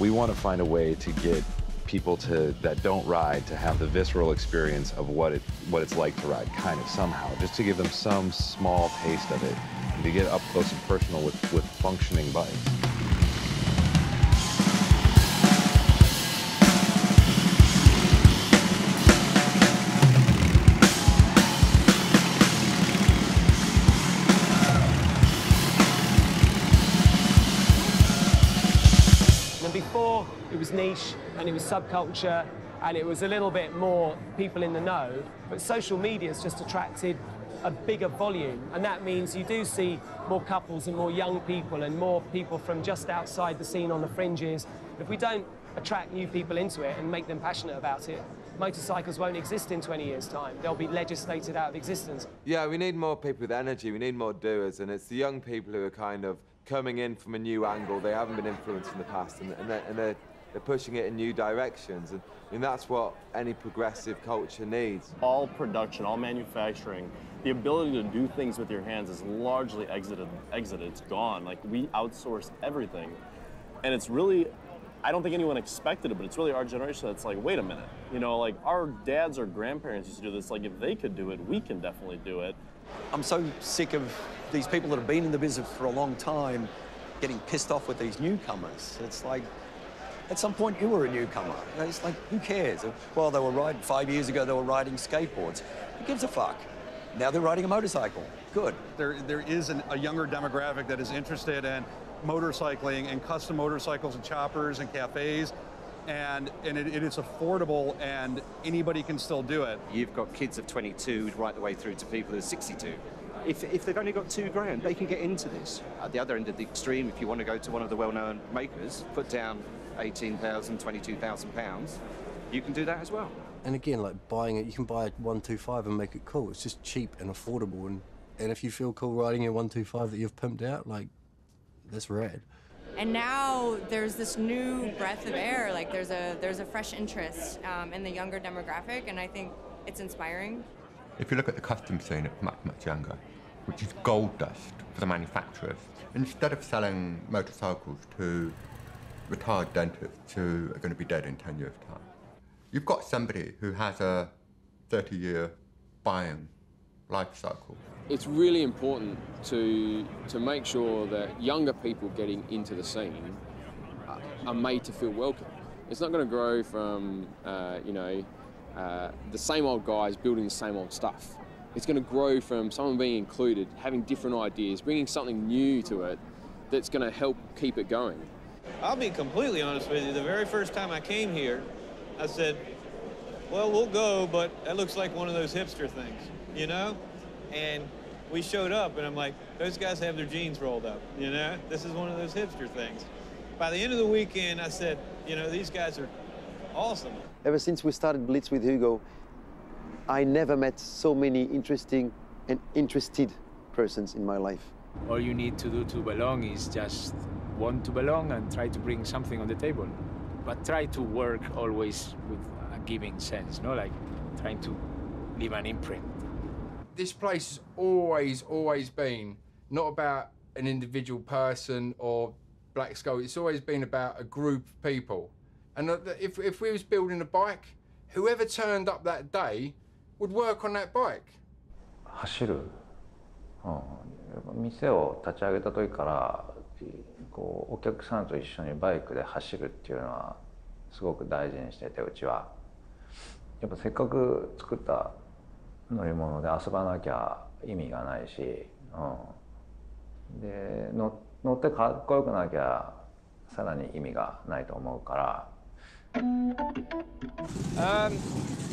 we want to find a way to get people that don't ride to have the visceral experience of what it's like to ride, kind of somehow, just to give them some small taste of it, and to get up close and personal with functioning bikes. Before, it was niche and it was subculture and it was a little bit more people in the know, but social media has just attracted a bigger volume, and that means you do see more couples and more young people and more people from just outside the scene on the fringes. If we don't attract new people into it and make them passionate about it, motorcycles won't exist in 20 years' time. They'll be legislated out of existence. Yeah, we need more people with energy, we need more doers, and it's the young people who are kind of coming in from a new angle. They haven't been influenced in the past, and they're pushing it in new directions, and that's what any progressive culture needs. All production, all manufacturing, the ability to do things with your hands is largely exited. It's gone. Like, we outsource everything, and it's really, I don't think anyone expected it, but it's really our generation that's like, wait a minute, you know, like our dads or grandparents used to do this. Like, if they could do it, we can definitely do it. I'm so sick of these people that have been in the business for a long time getting pissed off with these newcomers. It's like, at some point you were a newcomer. It's like, who cares? Well, they were riding, 5 years ago they were riding skateboards. Who gives a fuck? Now they're riding a motorcycle. Good. There is a younger demographic that is interested in motorcycling and custom motorcycles and choppers and cafes. And it is affordable, and anybody can still do it. You've got kids of 22 right the way through to people who are 62. If they've only got $2,000, they can get into this. At the other end of the extreme, if you want to go to one of the well-known makers, put down £18,000, £22,000, you can do that as well. And again, like buying it, you can buy a 125 and make it cool. It's just cheap and affordable, and if you feel cool riding a 125 that you've pimped out, like, that's rad. And now there's this new breath of air, like there's a fresh interest in the younger demographic, and I think it's inspiring. If you look at the custom scene, it's much, much younger, which is gold dust for the manufacturers. Instead of selling motorcycles to retired dentists who are going to be dead in 10 years' time, you've got somebody who has a 30-year buying life cycle. It's really important to make sure that younger people getting into the scene are made to feel welcome. It's not going to grow from, the same old guys building the same old stuff. It's going to grow from someone being included, having different ideas, bringing something new to it that's going to help keep it going. I'll be completely honest with you. The very first time I came here, I said, well, we'll go, but that looks like one of those hipster things, you know? And we showed up, and I'm like, those guys have their jeans rolled up, you know? This is one of those hipster things. By the end of the weekend, I said, you know, these guys are awesome. Ever since we started Blitz with Hugo, I never met so many interesting and interested persons in my life. All you need to do to belong is just want to belong and try to bring something on the table. But try to work always with a giving sense, no? Like trying to leave an imprint. This place has always been not about an individual person or Black Skull. It's always been about a group of people. And if we was building a bike, whoever turned up that day would work on that bike. 走る、店を立ち上げた時からこうお客さんと一緒にバイクで走るっていうのはすごく大事にしてて、うちはやっぱせっかく作った乗り物で遊ばなきゃ意味がないし、で乗ってかっこよくなきゃさらに意味がないと思うから。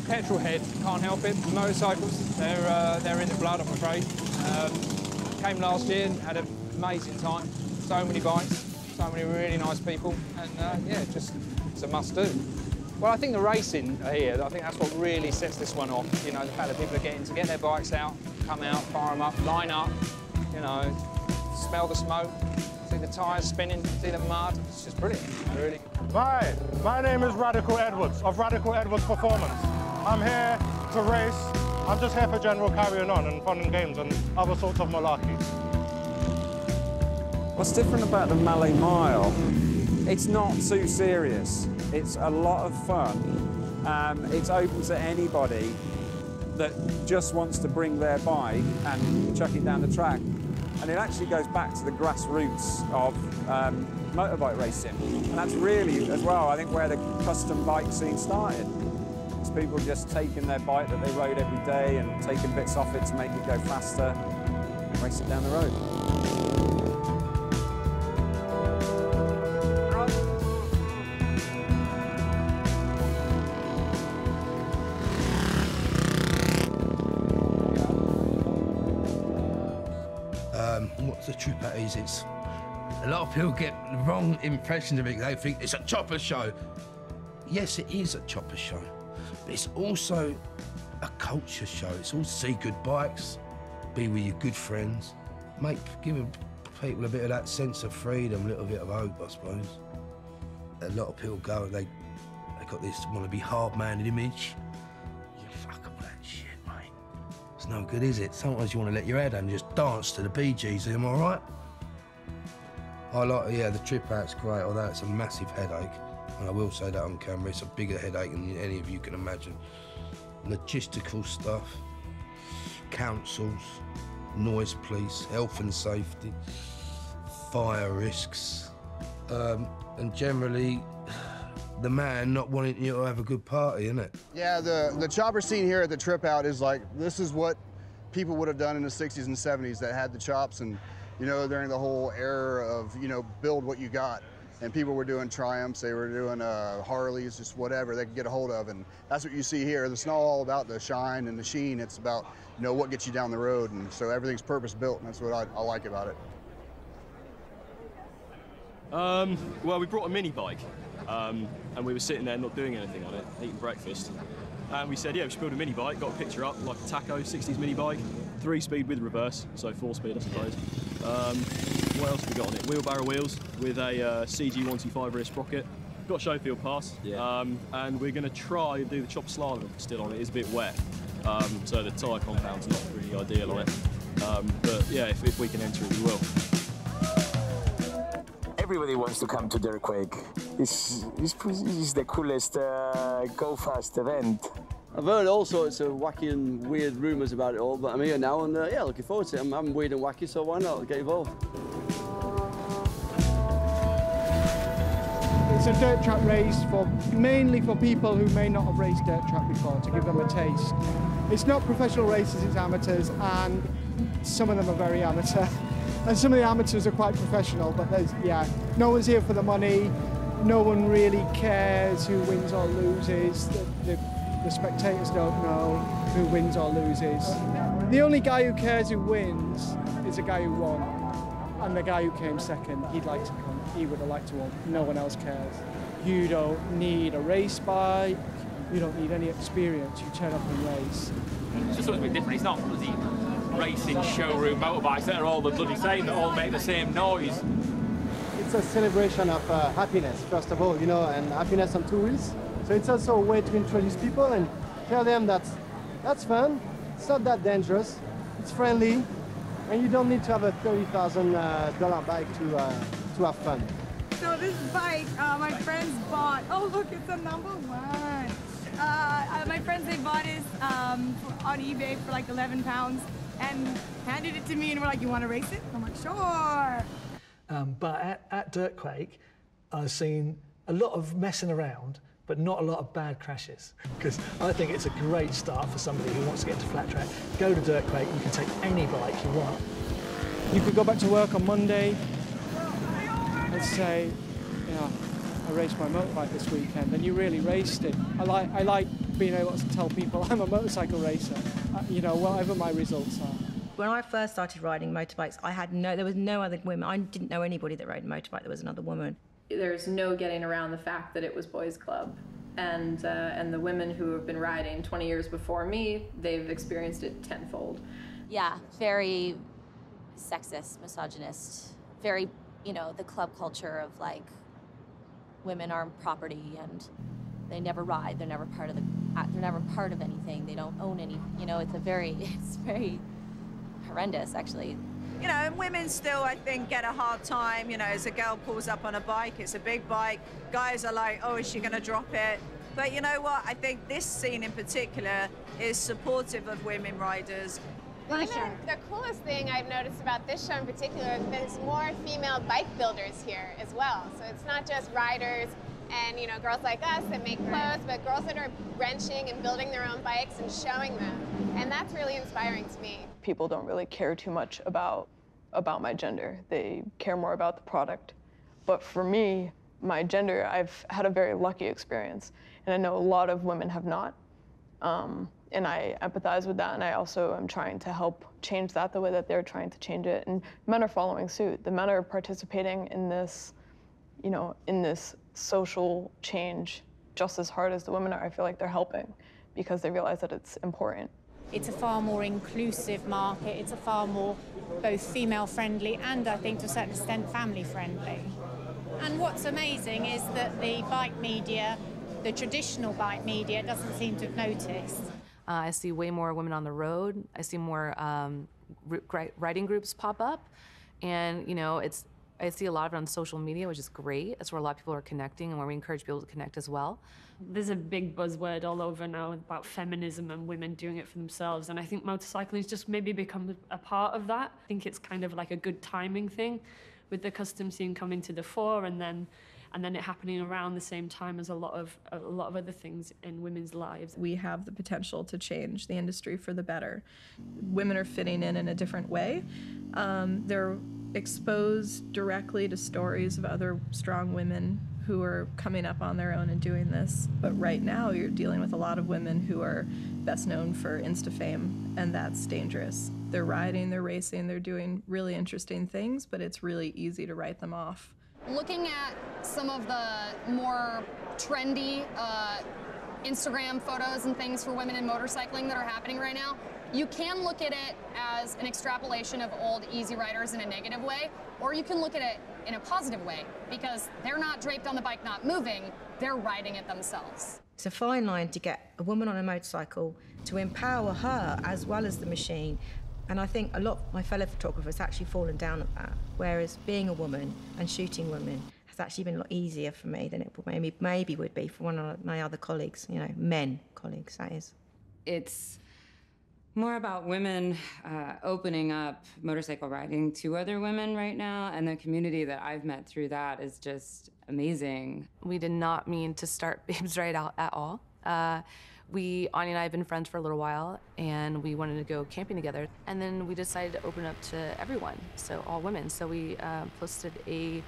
Petrol head, can't help it. Motorcycles, they're in the blood, I'm afraid. Came last year and had an amazing time. So many bikes, so many really nice people, and yeah, it's a must-do. Well, I think the racing here, I think that's what really sets this one off. You know, the fact that people are getting to get their bikes out, come out, fire them up, line up, you know, smell the smoke, see the tyres spinning, see the mud. It's just brilliant, really. Hi, my name is Radical Edwards of Radical Edwards Performance. I'm here to race. I'm just here for general carrying on and fun and games and other sorts of malarkey. What's different about the Mallee Mile? It's not too serious. It's a lot of fun. It's open to anybody that just wants to bring their bike and chuck it down the track. And it actually goes back to the grassroots of motorbike racing. And that's really, as well, I think where the custom bike scene started. It's people just taking their bike that they rode every day and taking bits off it to make it go faster and race it down the road. What the truth about is, it's a lot of people get the wrong impressions of it. They think it's a chopper show. Yes, it is a chopper show, but it's also a culture show. It's all see good bikes, be with your good friends, give people a bit of that sense of freedom, a little bit of hope, I suppose. A lot of people go, they got this want to be hard-minded image. You fuck up that shit, mate. It's no good, is it? Sometimes you want to let your head and just dance to the Bee Gees. Am I right? I like, yeah, the trip out's great, although it's a massive headache. And I will say that on camera, it's a bigger headache than any of you can imagine. Logistical stuff, councils, noise police, health and safety, fire risks, and generally the man not wanting you to have a good party, isn't it? Yeah, the chopper scene here at the Trip Out is like, this is what people would have done in the 60s and 70s that had the chops, and, you know, during the whole era of, you know, build what you got. And people were doing Triumphs, they were doing Harleys, just whatever they could get a hold of. And that's what you see here. It's not all about the shine and the sheen. It's about, you know, what gets you down the road. And so everything's purpose built, and that's what I like about it. Well, we brought a mini bike, and we were sitting there not doing anything on it, eating breakfast. And we said, yeah, we should build a mini bike, got a picture up, like a Taco 60s mini bike, 3-speed with reverse, so 4-speed, I suppose. What else have we got on it? Wheelbarrow wheels with a CG125 rear sprocket. Got a Showfield pass, yeah. And we're going to try and do the chop slalom still on it. It's a bit wet, so the tyre compound's not really ideal on it. But yeah, if we can enter it, we will. Everybody wants to come to Dirtquake. It's the coolest go fast event. I've heard all sorts of wacky and weird rumours about it all, but I'm here now and yeah, looking forward to it. I'm weird and wacky, so why not get involved? It's a dirt track race mainly for people who may not have raced dirt track before, to give them a taste. It's not professional racers, it's amateurs, and some of them are very amateur. And some of the amateurs are quite professional, but no one's here for the money. No one really cares who wins or loses. The spectators don't know who wins or loses. The only guy who cares who wins is the guy who won. And the guy who came second, he would have liked to win. No one else cares. You don't need a race bike. You don't need any experience. You turn up and race. It's just something different. It's not bloody racing showroom motorbikes that are all the bloody same, that all make the same noise. It's a celebration of happiness, first of all, you know, and happiness on two wheels. So it's also a way to introduce people and tell them that that's fun, it's not that dangerous, it's friendly, and you don't need to have a $30,000 bike to have fun. So this bike, my friends bought, oh look, it's a #1. My friends, they bought it on eBay for like 11 pounds and handed it to me and were like, you want to race it? I'm like, sure. But at Dirtquake, I've seen a lot of messing around, but not a lot of bad crashes. Because I think it's a great start for somebody who wants to get into flat track. Go to Dirtquake, you can take any bike you want. You could go back to work on Monday and say, you know, I raced my motorbike this weekend, and you really raced it. I like being able to tell people I'm a motorcycle racer, you know, whatever my results are. when I first started riding motorbikes, there was no other women. I didn't know anybody that rode a motorbike that was another woman. There's no getting around the fact that it was boys' club. And the women who have been riding 20 years before me, they've experienced it tenfold. Yeah, very sexist, misogynist, very, you know, the club culture of like women are property and they never ride, they're never part of anything, they don't own any, you know, it's very horrendous actually. You know, and women still, I think, get a hard time, you know, as a girl pulls up on a bike, it's a big bike, guys are like, oh, is she gonna drop it? But you know what, I think this scene in particular is supportive of women riders. The coolest thing I've noticed about this show in particular is there's more female bike builders here as well. So it's not just riders and, you know, girls like us that make clothes, but girls that are wrenching and building their own bikes and showing them. And that's really inspiring to me. People don't really care too much about my gender. They care more about the product. But for me, my gender, I've had a very lucky experience. And I know a lot of women have not. And I empathize with that, and I also am trying to help change that the way that they're trying to change it. And men are following suit. The men are participating in this, you know, in this social change just as hard as the women are. I feel like they're helping because they realize that it's important. It's a far more inclusive market. It's a far more both female-friendly and, I think, to a certain extent, family-friendly. And what's amazing is that the bike media, the traditional bike media, doesn't seem to have noticed. I see way more women on the road. I see more riding groups pop up, and you know, I see a lot of it on social media, which is great. That's where a lot of people are connecting, and where we encourage people to connect as well. There's a big buzzword all over now about feminism and women doing it for themselves, and I think motorcycling has just maybe become a part of that. I think it's kind of like a good timing thing, with the custom scene coming to the fore, and then it happening around the same time as a lot of other things in women's lives. We have the potential to change the industry for the better. Women are fitting in a different way. They're exposed directly to stories of other strong women who are coming up on their own and doing this. But right now, you're dealing with a lot of women who are best known for Insta fame, and that's dangerous. They're riding, they're racing, they're doing really interesting things, but it's really easy to write them off. Looking at some of the more trendy Instagram photos and things for women in motorcycling that are happening right now, you can look at it as an extrapolation of old easy riders in a negative way, or you can look at it in a positive way, because they're not draped on the bike not moving, they're riding it themselves. It's a fine line to get a woman on a motorcycle, to empower her as well as the machine. And I think a lot of my fellow photographers actually fallen down at that, whereas being a woman and shooting women has actually been a lot easier for me than it maybe would be for one of my other colleagues, you know, men colleagues, that is. It's more about women opening up motorcycle riding to other women right now, and the community that I've met through that is just amazing. We did not mean to start Babes Ride Out at all. Anya and I have been friends for a little while, and we wanted to go camping together. And then we decided to open up to everyone, so all women. So we posted a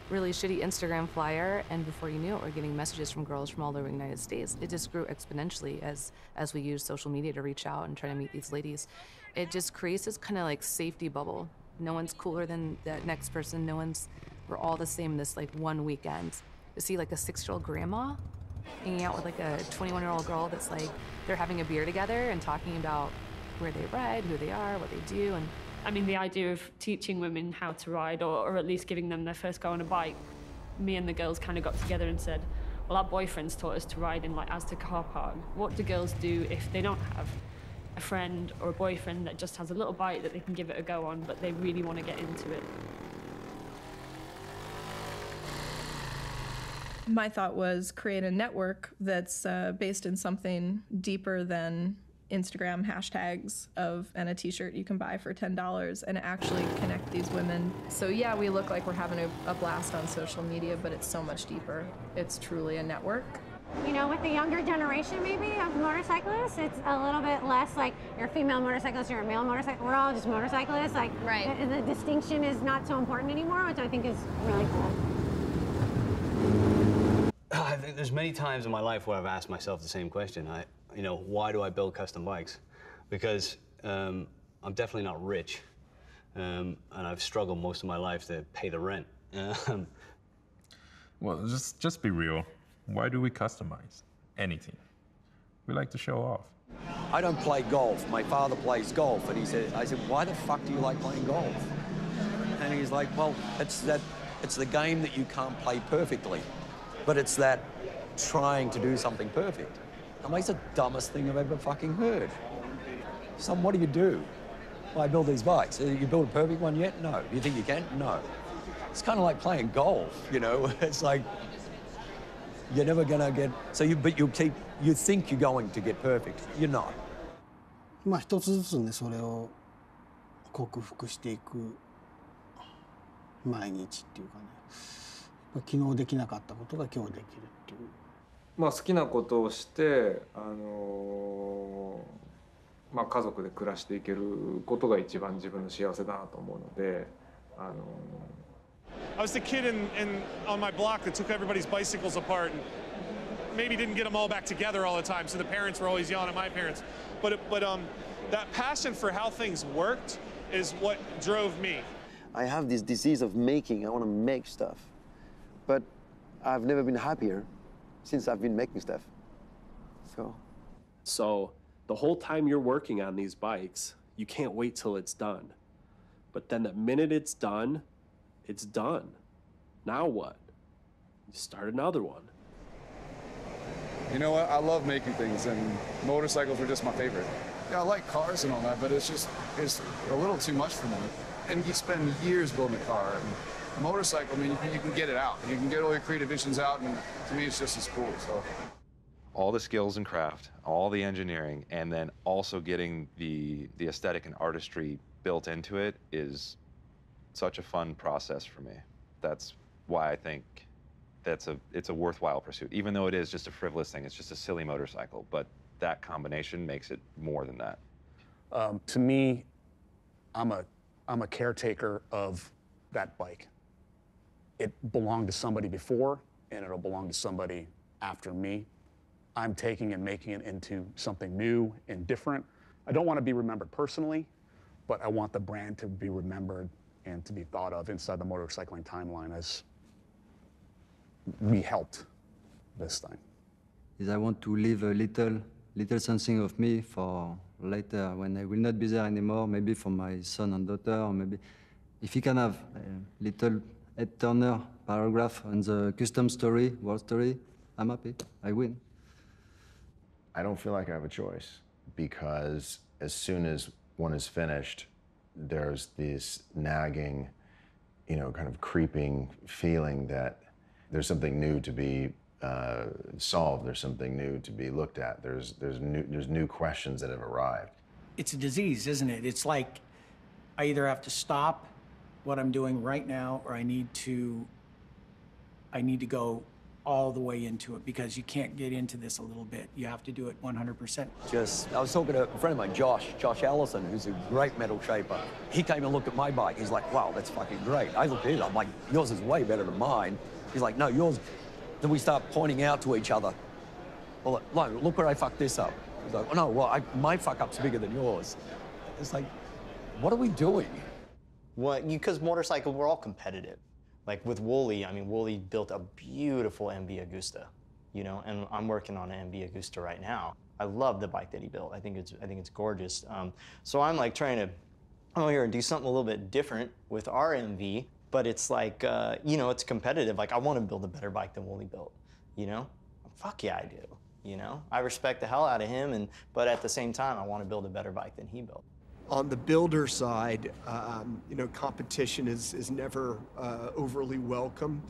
really shitty Instagram flyer, and before you knew it, we're getting messages from girls from all over the United States. It just grew exponentially as we used social media to reach out and try to meet these ladies. It just creates this kind of like safety bubble. No one's cooler than the next person. We're all the same this like one weekend. To see like a 6-year-old grandma hanging out with like a 21-year-old girl that's like, they're having a beer together and talking about where they ride, who they are, what they do. And I mean, the idea of teaching women how to ride, or at least giving them their first go on a bike, me and the girls kind of got together and said, well, our boyfriends taught us to ride in like Asda car park. What do girls do if they don't have a friend or a boyfriend that just has a little bike that they can give it a go on, but they really want to get into it? My thought was create a network that's based in something deeper than Instagram hashtags and a t-shirt you can buy for $10 and actually connect these women. So yeah, we look like we're having a blast on social media, but it's so much deeper. It's truly a network. You know, with the younger generation maybe of motorcyclists, it's a little bit less like you're a female motorcyclist, you're a male motorcyclist. We're all just motorcyclists. Like, right. The distinction is not so important anymore, which I think is really cool. I think there's many times in my life where I've asked myself the same question. You know, why do I build custom bikes? Because I'm definitely not rich, and I've struggled most of my life to pay the rent. Well, just be real. Why do we customize anything? We like to show off. I don't play golf. My father plays golf, and I said, why the fuck do you like playing golf? And he's like, well, it's the game that you can't play perfectly, but it's that trying to do something perfect. I mean, it's the dumbest thing I've ever fucking heard. Son, what do? Well, I build these bikes. You build a perfect one yet? No. You think you can? No. It's kind of like playing golf, you know? It's like, you're never gonna get, you think you're going to get perfect. You're not. まあ一つずつね、それを克服していく毎日っていうかね、昨日できなかったことが今日できるっていう。まあ好きなことをして、まあ家族で暮らしていけることが一番自分の幸せだなと思うので、I was the kid on my block that took everybody's bicycles apart and maybe didn't get them all back together all the time, so the parents were always yelling at my parents. But that passion for how things worked is what drove me. I have this disease of making. I want to make stuff. But I've never been happier since I've been making stuff. So the whole time you're working on these bikes, you can't wait till it's done. But then the minute it's done, it's done. Now what? You start another one. You know what? I love making things, and motorcycles were just my favorite. Yeah, I like cars and all that, but it's a little too much for me. And you spend years building a car. And a motorcycle, I mean, you can get it out. You can get all your creative visions out, and to me, it's just as cool. So, all the skills and craft, all the engineering, and then also getting the aesthetic and artistry built into it is such a fun process for me. That's why I think it's a worthwhile pursuit, even though it is just a frivolous thing. It's just a silly motorcycle, but that combination makes it more than that. To me, I'm a caretaker of that bike. It belonged to somebody before, and it'll belong to somebody after me. I'm taking and making it into something new and different. I don't want to be remembered personally, but I want the brand to be remembered and to be thought of inside the motorcycling timeline as we helped this thing. Is I want to leave a little something of me for later when I will not be there anymore, maybe for my son and daughter, or maybe if he can have a little Ed-Turner paragraph on the custom story, world story, I'm happy, I win. I don't feel like I have a choice, because as soon as one is finished, there's this nagging, kind of creeping feeling that there's something new to be solved. There's something new to be looked at. There's new questions that have arrived. It's a disease, isn't it? It's like I either have to stop what I'm doing right now, or I need to go all the way into it, because you can't get into this a little bit. You have to do it 100%. I was talking to a friend of mine, Josh Allison, who's a great metal shaper. He came and looked at my bike. He's like, wow, that's fucking great. I looked at it, I'm like, yours is way better than mine. He's like, no, yours. Then we start pointing out to each other, well, look where I fucked this up. He's like, oh, no, well, my fuck up's bigger than yours. It's like, what are we doing? Because motorcycle, we're all competitive. Like with Wooly, I mean, Wooly built a beautiful MB Agusta, and I'm working on an MB Agusta right now. I love the bike that he built. I think it's gorgeous. So I'm like trying to come over here and do something a little bit different with our MV, but it's like, it's competitive. Like, I want to build a better bike than Wooly built, Fuck yeah, I do, I respect the hell out of him, but at the same time, I want to build a better bike than he built. On the builder side, competition is never overly welcome.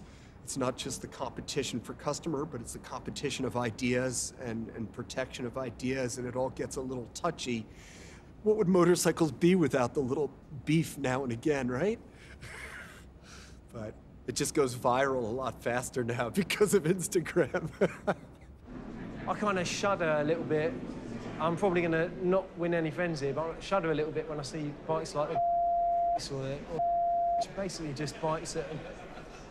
It's not just the competition for customer, but it's the competition of ideas and protection of ideas, and it all gets a little touchy. What would motorcycles be without the little beef now and again, right? But it just goes viral a lot faster now because of Instagram. I kind of shudder a little bit. I'm probably going to not win any friends here, but I shudder a little bit when I see bikes like or basically just bikes that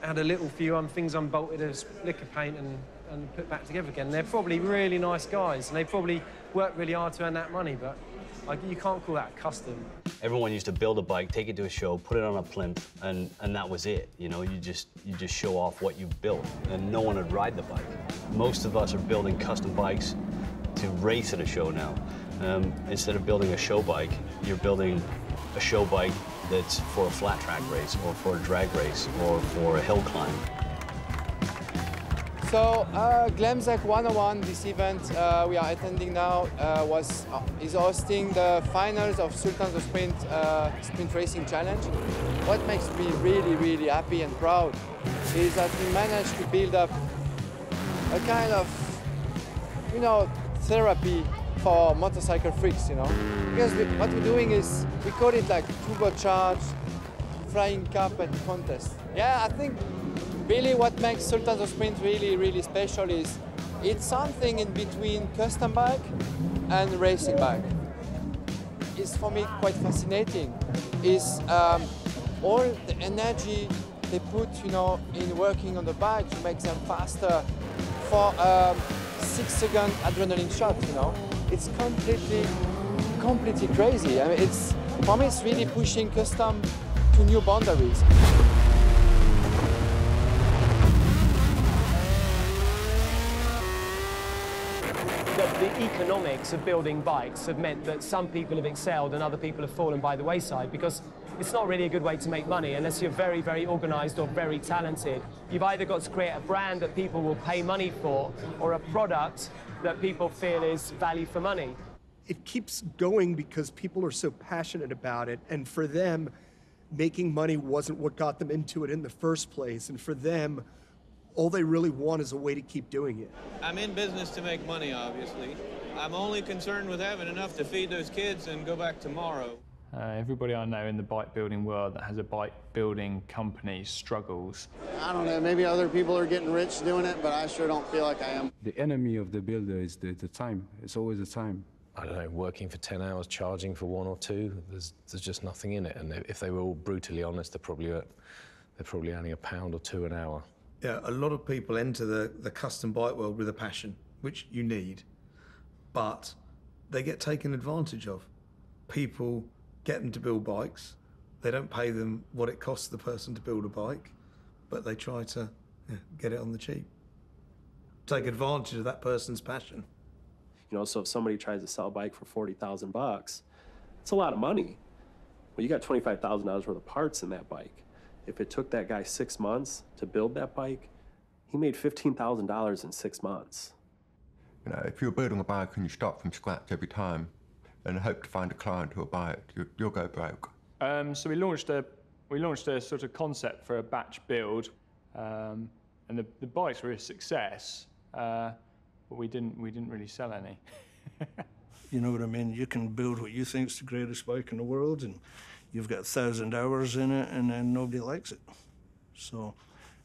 had a little few things unbolted as liquor paint and put back together again. They're probably really nice guys, and they probably work really hard to earn that money, but you can't call that custom. Everyone used to build a bike, take it to a show, put it on a plinth, and that was it. You know, you just show off what you've built, and no one would ride the bike. Most of us are building custom bikes to race at a show now. Instead of building a show bike, you're building a show bike that's for a flat track race, or for a drag race, or for a hill climb. So Glamzak 101, this event we are attending now, is hosting the finals of Sultans of Sprint Racing Challenge. What makes me really, really happy and proud is that we managed to build up a kind of, you know, therapy for motorcycle freaks, you know. Because what we're doing is, we call it like turbocharged flying carpet contest. Yeah, I think really what makes Sultans of Sprint really, really special is it's something in between custom bike and racing bike. It's for me quite fascinating. Is all the energy they put, you know, in working on the bike to make them faster for 6-second adrenaline shot, you know. It's completely crazy. I mean, for me, it's really pushing custom to new boundaries. The economics of building bikes have meant that some people have excelled and other people have fallen by the wayside, because it's not really a good way to make money unless you're very, very organized or very talented. You've either got to create a brand that people will pay money for, or a product that people feel is value for money. It keeps going because people are so passionate about it, and for them, making money wasn't what got them into it in the first place, and for them, all they really want is a way to keep doing it. I'm in business to make money, obviously. I'm only concerned with having enough to feed those kids and go back tomorrow. Everybody I know in the bike building world that has a bike building company struggles. I don't know, maybe other people are getting rich doing it, but I sure don't feel like I am. The enemy of the builder is the time. It's always the time. I don't know, working for 10 hours, charging for 1 or 2, there's just nothing in it. And if they were all brutally honest, they're probably earning £1 or 2 an hour. Yeah, a lot of people enter the custom bike world with a passion, which you need, but they get taken advantage of. People get them to build bikes. They don't pay them what it costs the person to build a bike, but they try to get it on the cheap. Take advantage of that person's passion. You know, so if somebody tries to sell a bike for 40,000 bucks, it's a lot of money. Well, you got $25,000 worth of parts in that bike. If it took that guy 6 months to build that bike, he made $15,000 in 6 months. You know, if you're building a bike and you start from scratch every time and hope to find a client who'll buy it, you'll go broke. So we launched a sort of concept for a batch build, and the bikes were a success, but we didn't really sell any. You know what I mean? You can build what you think is the greatest bike in the world, and you've got 1,000 hours in it, and then nobody likes it. So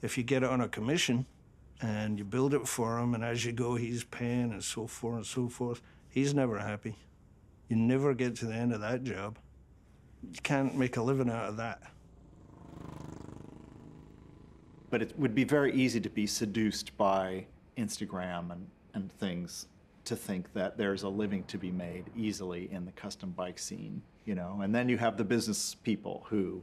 if you get it on a commission and you build it for him, and as you go he's paying and so forth, he's never happy. You never get to the end of that job. You can't make a living out of that. But it would be very easy to be seduced by Instagram and things, to think that there's a living to be made easily in the custom bike scene, you know? And then you have the business people who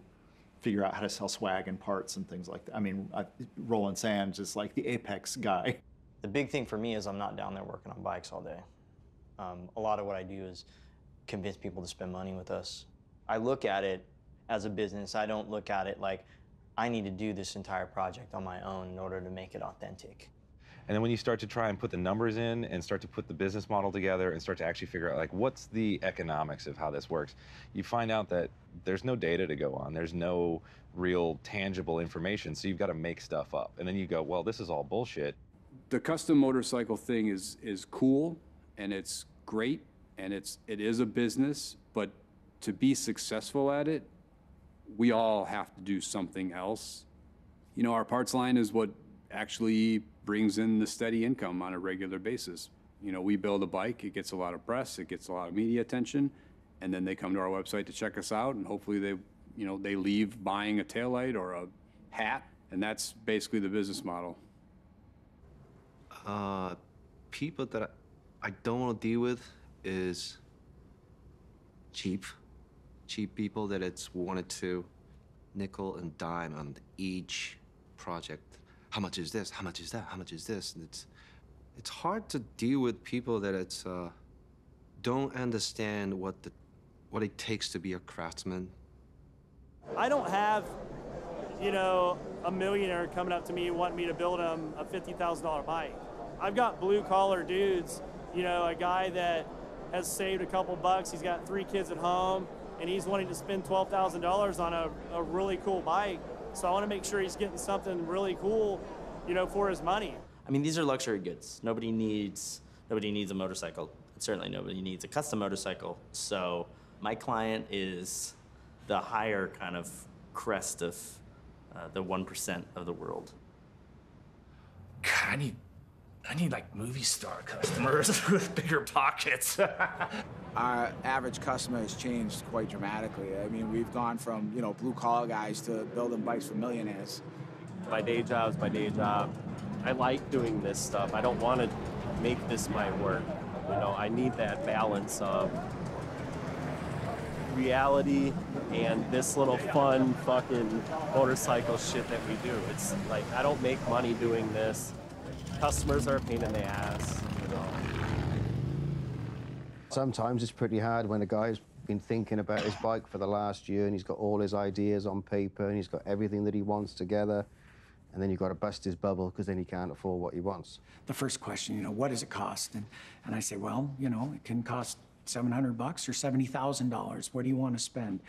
figure out how to sell swag and parts and things like that. I mean, Roland Sands is like the apex guy. The big thing for me is I'm not down there working on bikes all day. A lot of what I do is convince people to spend money with us. I look at it as a business. I don't look at it like I need to do this entire project on my own in order to make it authentic. And then when you start to try and put the numbers in and start to put the business model together and start to actually figure out, like, what's the economics of how this works, you find out that there's no data to go on. There's no real tangible information. So you've got to make stuff up. And then you go, well, this is all bullshit. The custom motorcycle thing is cool, and it's great, and it is a business, but to be successful at it, we all have to do something else. You know, our parts line is what actually brings in the steady income on a regular basis. You know, we build a bike, it gets a lot of press, it gets a lot of media attention, and then they come to our website to check us out, and hopefully they leave buying a taillight or a hat, and that's basically the business model. People that I don't want to deal with is cheap cheap people that it's wanted to nickel and dime on each project. How much is this? How much is that? How much is this? And it's hard to deal with people that it's don't understand what it takes to be a craftsman. I don't have, you know, a millionaire coming up to me wanting me to build him a $50,000 bike. I've got blue collar dudes, you know, a guy that has saved a couple bucks, he's got 3 kids at home, and he's wanting to spend $12,000 on a really cool bike. So I want to make sure he's getting something really cool, you know, for his money. I mean, these are luxury goods. Nobody needs a motorcycle. Certainly nobody needs a custom motorcycle. So my client is the higher kind of crest of the 1% of the world. God, I need like movie star customers with bigger pockets. Our average customer has changed quite dramatically. I mean, we've gone from, you know, blue-collar guys to building bikes for millionaires. My day job's my day job. I like doing this stuff. I don't want to make this my work. You know, I need that balance of reality and this little fun fucking motorcycle shit that we do. It's like, I don't make money doing this. Customers are a pain in the ass, you know. Sometimes it's pretty hard when a guy's been thinking about his bike for the last year and he's got all his ideas on paper and he's got everything that he wants together, and then you've got to bust his bubble because then he can't afford what he wants. The first question, you know, what does it cost? And I say, well, you know, it can cost $700 or $70,000. What do you want to spend?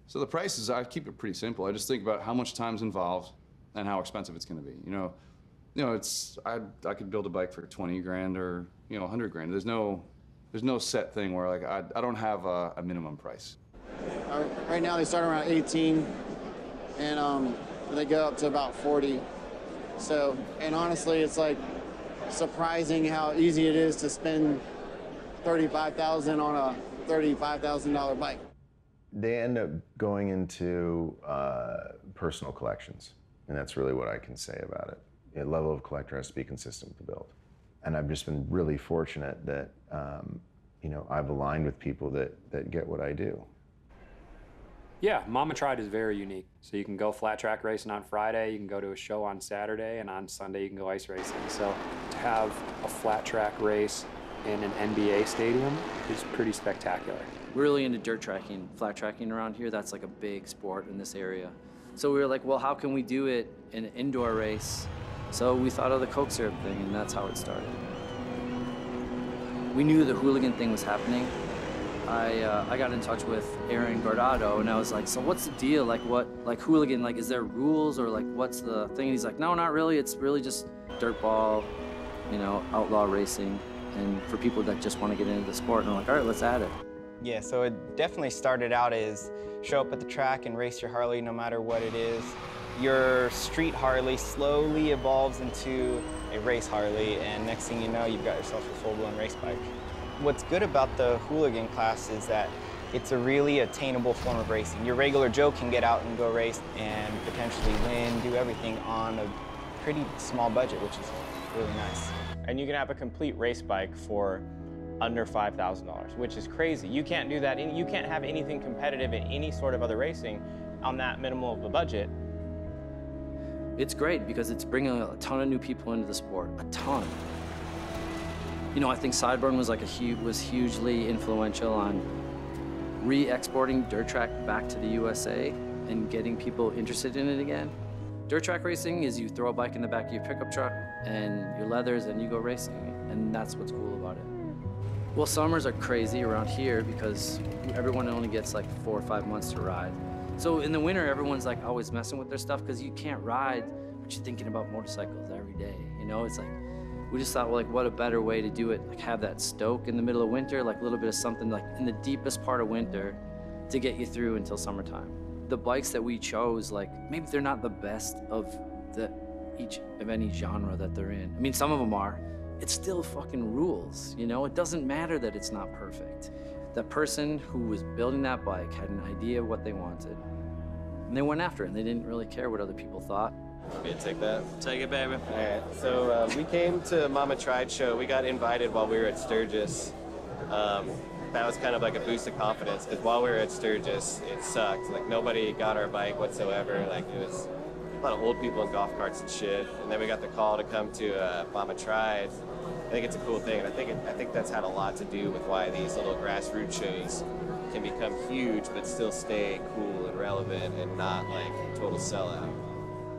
So the prices, I keep it pretty simple. I just think about how much time's involved and how expensive it's going to be. You know, it's I could build a bike for 20 grand or 100 grand. There's no set thing where like I don't have a minimum price. Right now they start around 18, and they go up to about 40. So, and honestly, it's like surprising how easy it is to spend $35,000 on a $35,000 bike. They end up going into personal collections, and that's really what I can say about it. The level of collector has to be consistent with the build. And I've just been really fortunate that I've aligned with people that get what I do. Yeah, Mama Tried is very unique. So you can go flat track racing on Friday, you can go to a show on Saturday, and on Sunday you can go ice racing. So to have a flat track race in an NBA stadium is pretty spectacular. We're really into dirt tracking, flat tracking around here. That's like a big sport in this area. So we were like, well, how can we do it in an indoor race? So we thought of the Coke syrup thing, and that's how it started. We knew the hooligan thing was happening. I got in touch with Aaron Guardado, and I was like, so what's the deal? Like hooligan, like is there rules or like what's the thing? And he's like, no, not really. It's really just dirtball, outlaw racing, and for people that just want to get into the sport. And I'm like, all right, let's add it. Yeah, so it definitely started out as show up at the track and race your Harley no matter what it is. Your street Harley slowly evolves into a race Harley, and next thing you know, you've got yourself a full-blown race bike. What's good about the hooligan class is that it's a really attainable form of racing. Your regular Joe can get out and go race and potentially win, do everything on a pretty small budget, which is really nice. And you can have a complete race bike for under $5,000, which is crazy. You can't do that. You can't have anything competitive in any sort of other racing on that minimal of a budget. It's great because it's bringing a ton of new people into the sport, a ton. I think Sideburn was hugely influential on re-exporting dirt track back to the USA and getting people interested in it again. Dirt track racing is you throw a bike in the back of your pickup truck and your leathers and you go racing, and that's what's cool about it. Well, summers are crazy around here because everyone only gets like 4 or 5 months to ride. So in the winter, everyone's like always messing with their stuff because you can't ride, but you're thinking about motorcycles every day. It's like, we just thought, well, like, what a better way to do it, like have that stoke in the middle of winter, like a little bit of something like in the deepest part of winter to get you through until summertime. The bikes that we chose, like maybe they're not the best of any genre that they're in. I mean, some of them are. It still fucking rules, It doesn't matter that it's not perfect. That person who was building that bike had an idea of what they wanted, and they went after it, and they didn't really care what other people thought. Want me to take that? Take it, baby. All right, so we came to Mama Tried show. We got invited while we were at Sturgis. that was kind of like a boost of confidence, because while we were at Sturgis, it sucked. Like, nobody got our bike whatsoever. Like, it was a lot of old people in golf carts and shit. And then we got the call to come to Mama Tried. I think it's a cool thing, and I think that's had a lot to do with why these little grassroots shows can become huge but still stay cool and relevant and not like total sellout.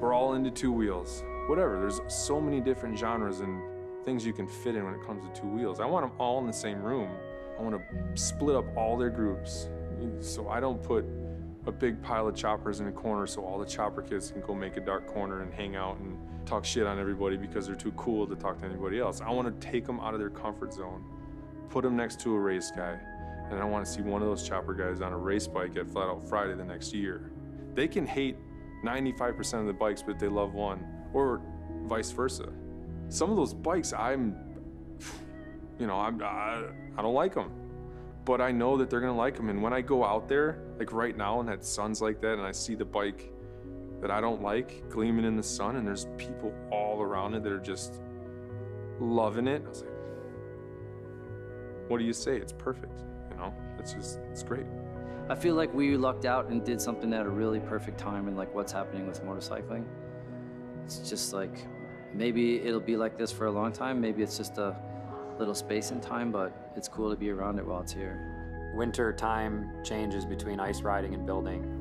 We're all into two wheels. Whatever, there's so many different genres and things you can fit in when it comes to two wheels. I want them all in the same room. I want to split up all their groups. So I don't put a big pile of choppers in a corner so all the chopper kids can go make a dark corner and hang out and talk shit on everybody because they're too cool to talk to anybody else. I want to take them out of their comfort zone, put them next to a race guy, and I want to see one of those chopper guys on a race bike at Flat Out Friday the next year. They can hate 95% of the bikes, but they love one, or vice versa. Some of those bikes, I don't like them, but I know that they're gonna like them. And when I go out there, like right now, and that sun's like that, and I see the bike that I don't like gleaming in the sun, and there's people all around it that are just loving it, I was like, what do you say? It's perfect, you know? It's great. I feel like we lucked out and did something at a really perfect time in like what's happening with motorcycling. It's just like, maybe it'll be like this for a long time, maybe it's just a little space in time, but it's cool to be around it while it's here. Winter time changes between ice riding and building.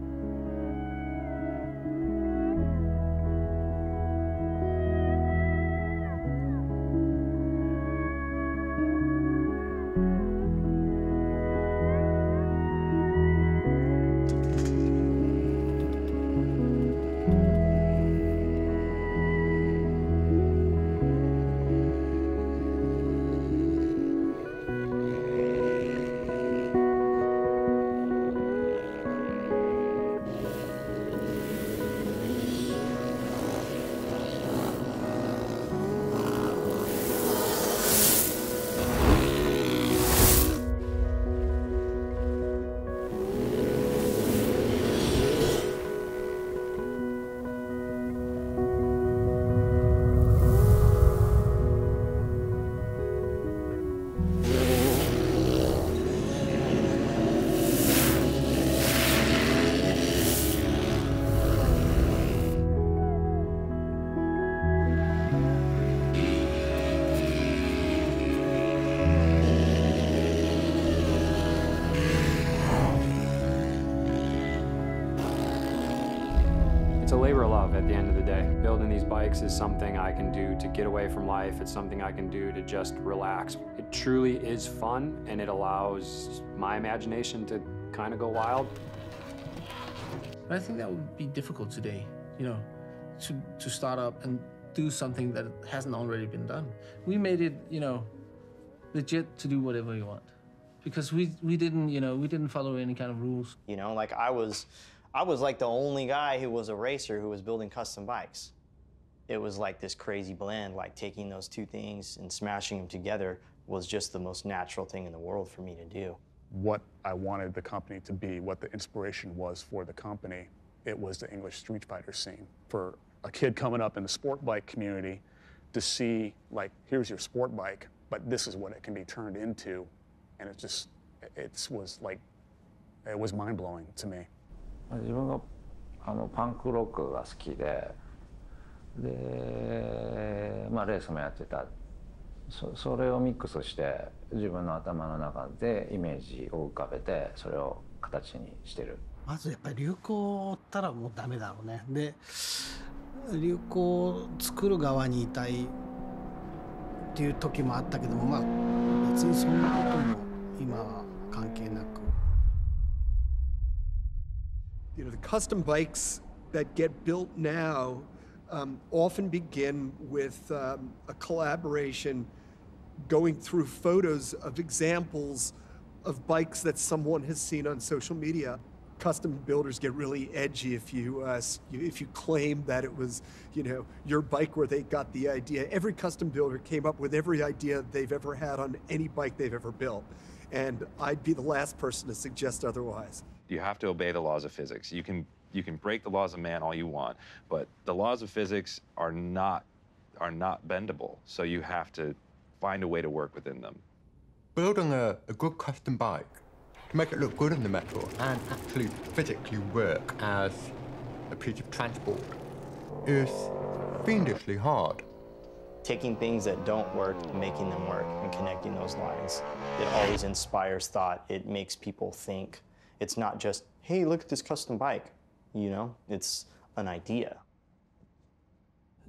It's a labor of love at the end of the day. Building these bikes is something I can do to get away from life. It's something I can do to just relax. It truly is fun, and it allows my imagination to kind of go wild. I think that would be difficult today, you know, to start up and do something that hasn't already been done. We made it, you know, legit to do whatever we want, because we didn't, you know, we didn't follow any kind of rules. You know, like I was like the only guy who was a racer who was building custom bikes. It was like this crazy blend, like taking those two things and smashing them together was just the most natural thing in the world for me to do. What I wanted the company to be, what the inspiration was for the company, it was the English street fighter scene. For a kid coming up in the sport bike community to see, like, here's your sport bike, but this is what it can be turned into. And it was like, it was mind-blowing to me. 自分がパンクロックが好きで、レースもやってた。それをミックスして自分の頭の中でイメージを浮かべてそれを形にしてる。まずやっぱり流行を追ったらもうダメだろうね。で、流行を作る側にいたいっていう時もあったけども、まあ別にそんなことも今は関係なく。You know, the custom bikes that get built now often begin with a collaboration going through photos of examples of bikes that someone has seen on social media. Custom builders get really edgy if you claim that it was, you know, your bike where they got the idea. Every custom builder came up with every idea they've ever had on any bike they've ever built. And I'd be the last person to suggest otherwise. You have to obey the laws of physics. You can break the laws of man all you want, but the laws of physics are not bendable. So you have to find a way to work within them. building a good custom bike to make it look good in the metal and actually physically work as a piece of transport is fiendishly hard. Taking things that don't work and making them work and connecting those lines. It always inspires thought. It makes people think. It's not just, hey, look at this custom bike. You know, it's an idea.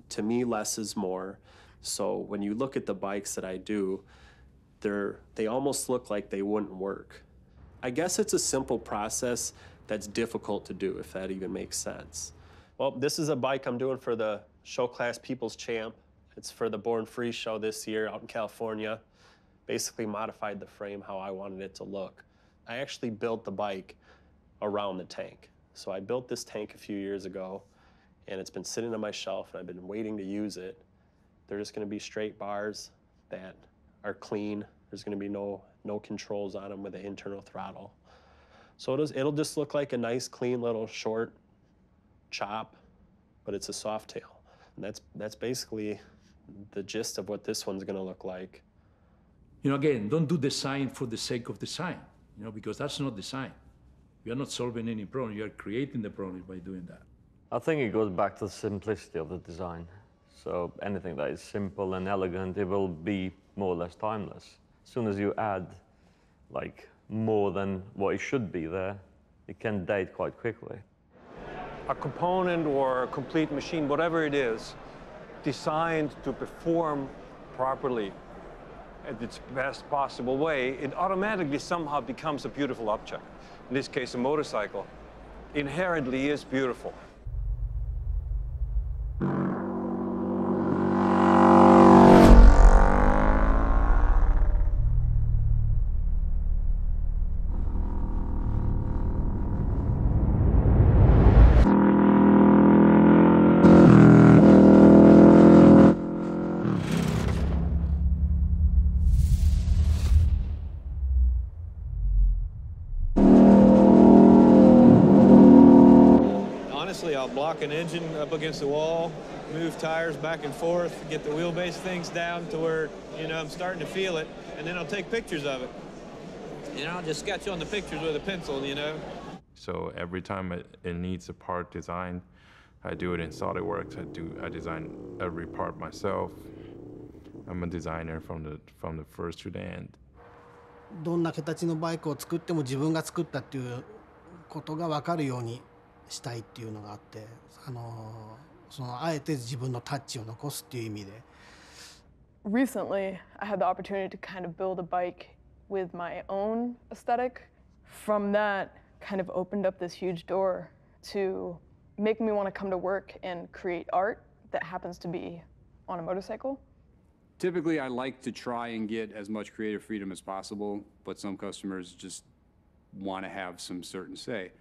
To me, less is more. So when you look at the bikes that I do, they almost look like they wouldn't work. I guess it's a simple process that's difficult to do, if that even makes sense. Well, this is a bike I'm doing for the Show Class People's Champ. It's for the Born Free show this year out in California. Basically modified the frame how I wanted it to look. I actually built the bike around the tank. So I built this tank a few years ago, and it's been sitting on my shelf, and I've been waiting to use it. They're just gonna be straight bars that are clean. There's gonna be no controls on them with an internal throttle. So it'll just look like a nice, clean little short chop, but it's a soft tail. And that's basically the gist of what this one's gonna look like. You know, again, don't do design for the sake of design, you know, because that's not design. You're not solving any problem, you're creating the problem by doing that. I think it goes back to the simplicity of the design. So anything that is simple and elegant, it will be more or less timeless. As soon as you add like more than what it should be there, it can date quite quickly. A component or a complete machine, whatever it is, designed to perform properly at its best possible way, it automatically somehow becomes a beautiful object. In this case, a motorcycle inherently is beautiful. I'll block an engine up against the wall, move tires back and forth, get the wheelbase things down to where, you know, I'm starting to feel it, and then I'll take pictures of it. And I'll just sketch on the pictures with a pencil, you know. So every time it needs a part designed, I do it in SolidWorks. I design every part myself. I'm a designer from the first to the end. どんな形のバイクを作っても自分が作ったっていうことが分かるようにしたいっていうのがあって、あえて自分のタッチを残すっていう意味で。Recently, I had the opportunity to kind of build a bike with my own aesthetic. From that, kind of opened up this huge door to make me want to come to work and create art that happens to be on a motorcycle. Typically, I like to try and get as much creative freedom as possible, but some customers just want to have some certain say.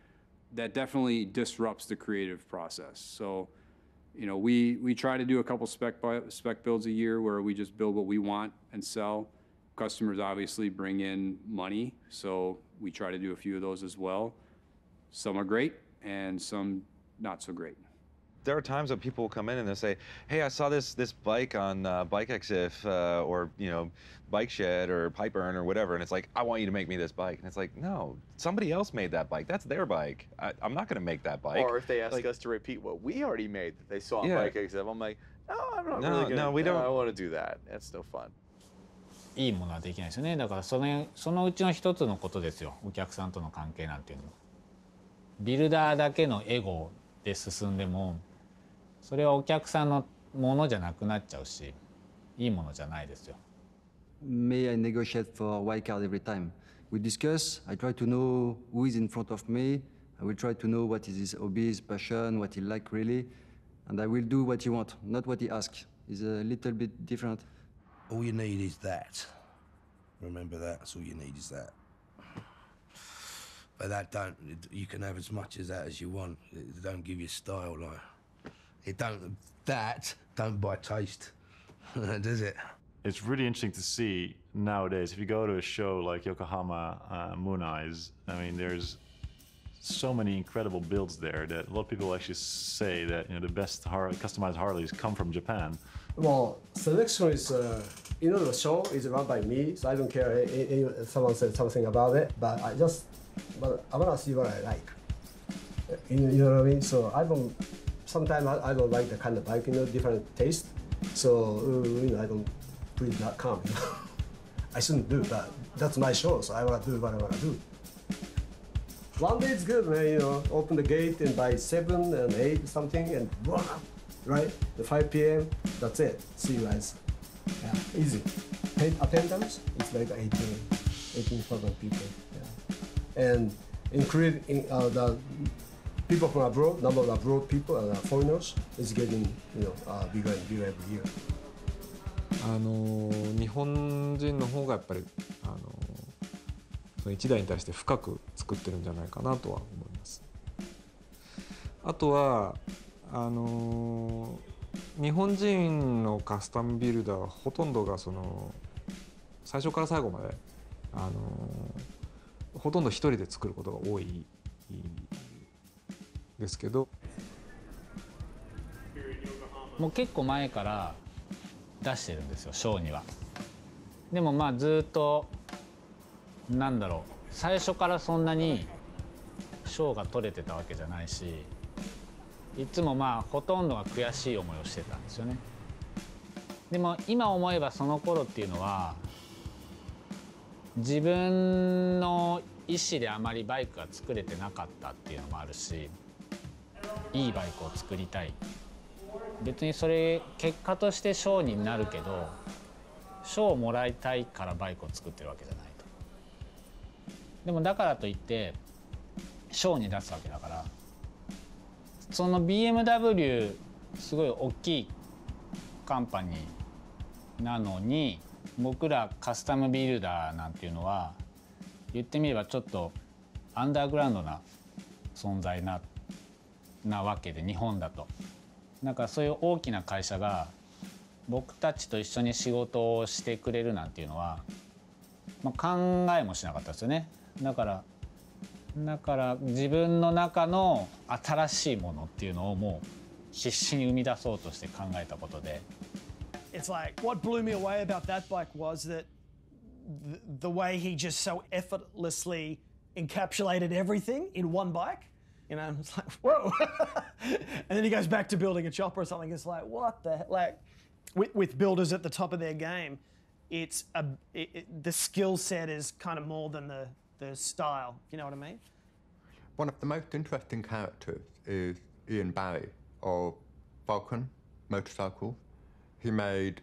That definitely disrupts the creative process. So, you know, we try to do a couple spec builds a year where we just build what we want and sell. Customers obviously bring in money, so we try to do a few of those as well. Some are great and some not so great. There are times that people will come in and they'll say, hey, I saw this bike on Bike Exif or, you know, Bike Shed or Pipe Burn or whatever, and it's like, I want you to make me this bike. And it's like, no, somebody else made that bike. That's their bike. I'm not going to make that bike. Or if they ask us to repeat what we already made that they saw on Bike Exif, I'm like, no, I'm not really going to. No, we don't. I want to do that. That's no fun. いいものはできないですよね。だからそのうちの一つのことですよ。お客さんとの関係なんていうのも。ビルダーだけのエゴで進んでも、それはお客さんのものじゃなくなっちゃうし、いいものじゃないですよ。May I negotiate for wildcard every time? We discuss, I try to know who is in front of me, I will try to know what is his hobby, his passion, what he like really, and I will do what he wants, not what he asks. It's a little bit different. All you need is that. Remember that, that's all you need is that. But you can have as much as that as you want. It don't give you style, like. Don't buy taste, does it? It's really interesting to see nowadays, if you go to a show like Yokohama Moon Eyes, I mean, there's so many incredible builds there that a lot of people actually say that, you know, the best customized Harleys come from Japan. Well, selection is You know, the show is run by me, so I don't care if someone said something about it, but I want to see what I like. You know what I mean? So sometimes I don't like the kind of bike, different taste. So, I don't put it that calm. I shouldn't do that. That's my show, so I want to do what I want to do. One day it's good, man, open the gate and by 7 and 8 something and run up, right? The 5 p.m., that's it. See you guys. Yeah, easy. Attendance, it's like 18,000 people. Yeah. And including the people from abroad, number of abroad people and foreigners is getting, bigger and bigger every year. 日本人の方がやっぱりその1台に対して深く作ってるんじゃないかなとは思います。あとは日本人のカスタムビルダーはほとんどが最初から最後までほとんど一人で作ることが多いですけど、もう結構前から出してるんですよ、ショーには。でもまあずっと最初からそんなにショーが取れてたわけじゃないし、いつもほとんどが悔しい思いをしてたんですよね。でも今思えばその頃っていうのは自分の意思であまりバイクが作れてなかったっていうのもあるし、いいバイクを作りたい、別にそれ結果としてショーになるけどショーをもらいたいからバイクを作ってるわけじゃないと。でもだからといってショーに出すわけだから、その BMW すごい大きいカンパニーなのに僕らカスタムビルダーなんていうのは言ってみればちょっとアンダーグラウンドな存在なわけで、日本だと。だからそういう大きな会社が僕たちと一緒に仕事をしてくれるなんていうのは、考えもしなかったですよね。だから自分の中の新しいものっていうのをもう必死に生み出そうとして考えたことで。It's like what blew me away about that bike was that the way he just so effortlessly encapsulated everything in one bike. It's like, whoa. And then he goes back to building a chopper or something. It's like, what the heck? Like, with builders at the top of their game, the skill set is kind of more than the style, if you know what I mean? One of the most interesting characters is Ian Barry of Falcon Motorcycles. He made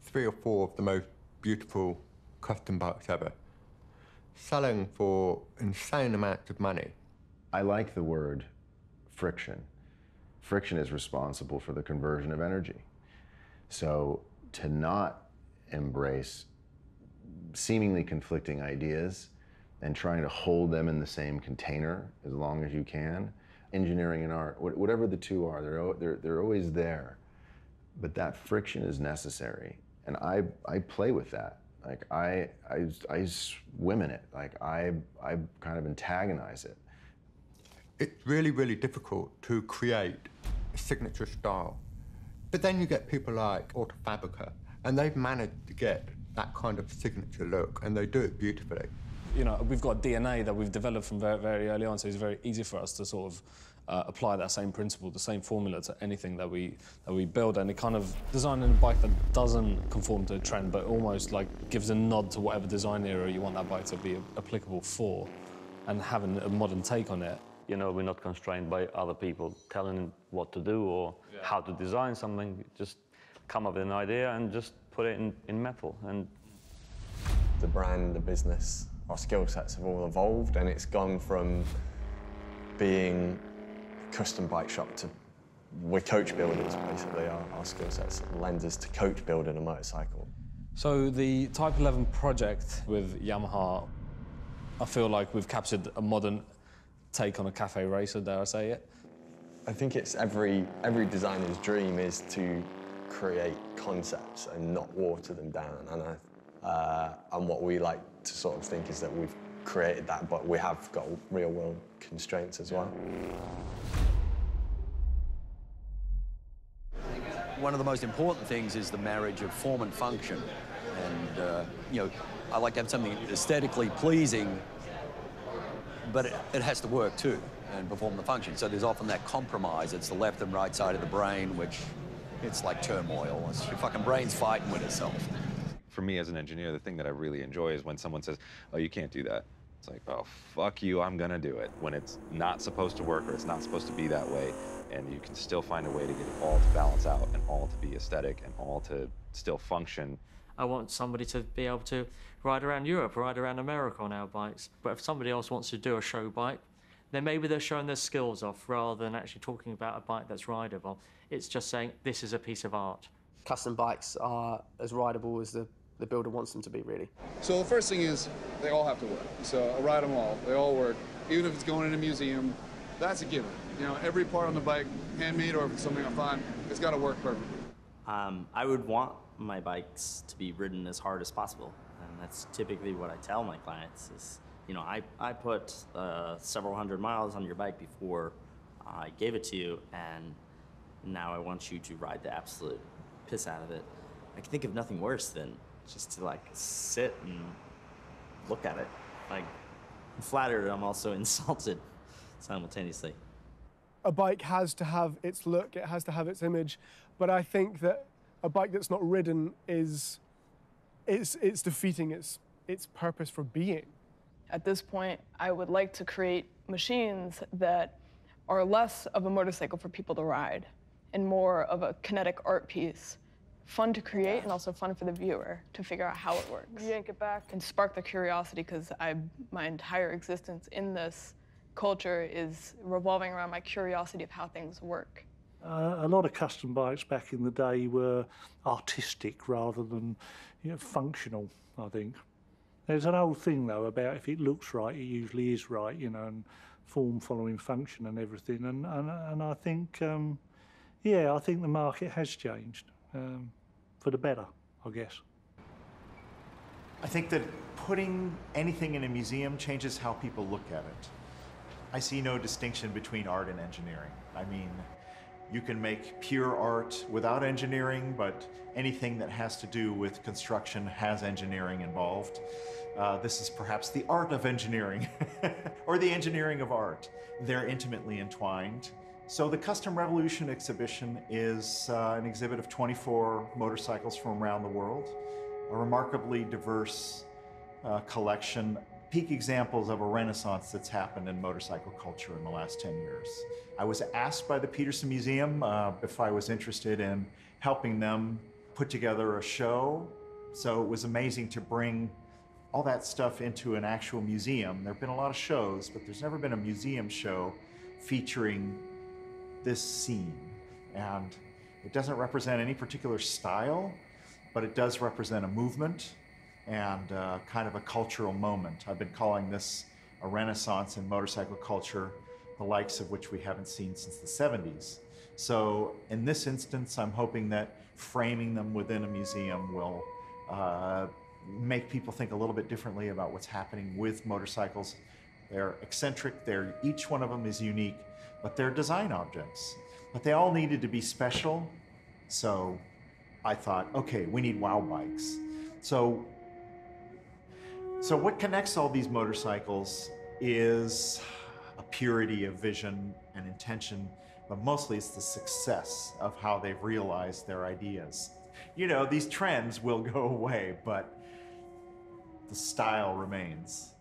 3 or 4 of the most beautiful custom bikes ever, selling for insane amounts of money. I like the word friction. Friction is responsible for the conversion of energy. So to not embrace seemingly conflicting ideas and trying to hold them in the same container as long as you can, engineering and art, whatever the two are, they're always there. But that friction is necessary, and I play with that. Like I swim in it. Like I kind of antagonize it. It's really, really difficult to create a signature style. But then you get people like Autofabrica, and they've managed to get that kind of signature look, and they do it beautifully. We've got DNA that we've developed from very, very early on, so it's very easy for us to sort of apply that same principle, the same formula to anything that we build, and it kind of designing a bike that doesn't conform to a trend, but almost like gives a nod to whatever design era you want that bike to be applicable for, and having a modern take on it. We're not constrained by other people telling what to do or how to design something. Just come up with an idea and just put it in metal. And the brand, the business, our skill sets have all evolved, and it's gone from being a custom bike shop to we're coach builders, basically. Our skill sets lends us to coach building a motorcycle. So the Type 11 project with Yamaha, I feel like we've captured a modern take on a cafe racer, dare I say it? I think it's every designer's dream is to create concepts and not water them down. And what we like to sort of think is that we've created that, but we have got real-world constraints as well. one of the most important things is the marriage of form and function. And, you know, I like to have something aesthetically pleasing, but it has to work too and perform the function. So there's often that compromise. It's the left and right side of the brain, which it's like turmoil. It's your fucking brain's fighting with itself. For me as an engineer, the thing that I really enjoy is when someone says, oh, you can't do that. It's like, oh, fuck you, I'm gonna do it. When it's not supposed to work or it's not supposed to be that way, and you can still find a way to get it all to balance out and all to be aesthetic and all to still function. I want somebody to be able to ride around Europe, ride around America on our bikes. But if somebody else wants to do a show bike, then maybe they're showing their skills off rather than actually talking about a bike that's rideable. It's just saying, this is a piece of art. Custom bikes are as rideable as the builder wants them to be, really. So the first thing is they all have to work. So I ride them all. They all work. Even if it's going in a museum, that's a given. You know, every part on the bike, handmade or if it's something I find, it's got to work perfectly. I would want my bikes to be ridden as hard as possible. And that's typically what I tell my clients is, you know, I put several hundred miles on your bike before I gave it to you, and now I want you to ride the absolute piss out of it. I can think of nothing worse than just to like sit and look at it. Like, I'm flattered, I'm also insulted simultaneously. A bike has to have its look, it has to have its image, but I think that a bike that's not ridden is it's defeating its purpose for being. At this point, I would like to create machines that are less of a motorcycle for people to ride and more of a kinetic art piece. Fun to create and also fun for the viewer to figure out how it works. Yank it back and spark the curiosity, because my entire existence in this culture is revolving around my curiosity of how things work. A lot of custom bikes back in the day were artistic rather than, you know, functional, I think. There's an old thing, though, about if it looks right, it usually is right, you know, and form following function and everything. And I think, yeah, I think the market has changed for the better, I guess. I think that putting anything in a museum changes how people look at it. I see no distinction between art and engineering. I mean, you can make pure art without engineering, but anything that has to do with construction has engineering involved. This is perhaps the art of engineering, or the engineering of art. They're intimately entwined. So the Custom Revolution exhibition is an exhibit of 24 motorcycles from around the world, a remarkably diverse collection, peak examples of a renaissance that's happened in motorcycle culture in the last 10 years. I was asked by the Peterson Museum if I was interested in helping them put together a show. So it was amazing to bring all that stuff into an actual museum. There have been a lot of shows, but there's never been a museum show featuring this scene. And it doesn't represent any particular style, but it does represent a movement and kind of a cultural moment. I've been calling this a renaissance in motorcycle culture, the likes of which we haven't seen since the 70s. So in this instance, I'm hoping that framing them within a museum will make people think a little bit differently about what's happening with motorcycles. They're eccentric, each one of them is unique, but they're design objects. But they all needed to be special, so I thought, okay, we need wow bikes. So what connects all these motorcycles is a purity of vision and intention, but mostly it's the success of how they've realized their ideas. You know, these trends will go away, but the style remains.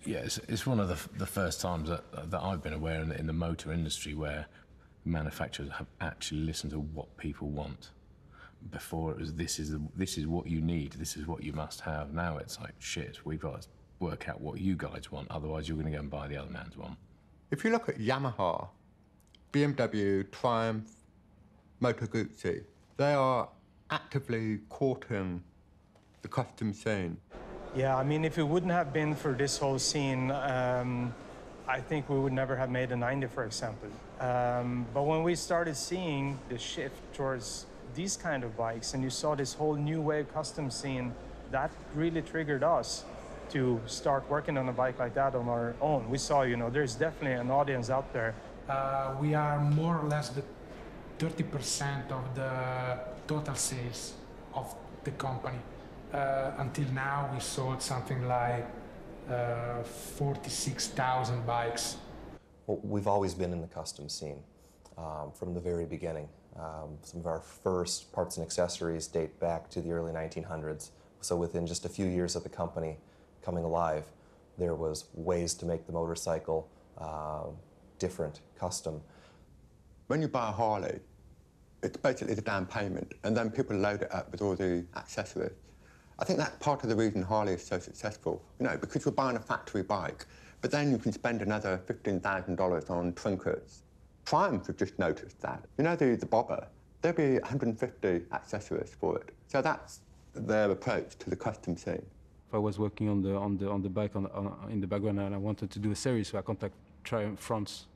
Yeah, it's one of the first times that I've been aware in the motor industry where manufacturers have actually listened to what people want. Before it was this is what you need, this is what you must have. Now it's like, shit, we've got to work out what you guys want, otherwise you're going to go and buy the other man's one. If you look at Yamaha, BMW, Triumph, Moto Guzzi, they are actively courting the custom scene. Yeah, I mean, if it wouldn't have been for this whole scene, I think we would never have made a 90, for example. But when we started seeing the shift towards these kind of bikes, and you saw this whole new wave custom scene, that really triggered us to start working on a bike like that on our own. We saw, you know, there's definitely an audience out there. We are more or less the 30% of the total sales of the company. Until now, we sold something like 46,000 bikes. Well, we've always been in the custom scene from the very beginning. Some of our first parts and accessories date back to the early 1900s. So within just a few years of the company coming alive, there was ways to make the motorcycle different, custom. When you buy a Harley, it's basically the down payment, and then people load it up with all the accessories. I think that's part of the reason Harley is so successful, you know, because you're buying a factory bike, but then you can spend another $15,000 on trinkets. Triumph have just noticed that. You know, the bobber, there'll be 150 accessories for it. So that's their approach to the custom scene. I was working on the bike in the background, and I wanted to do a series, so I contacted Triumph France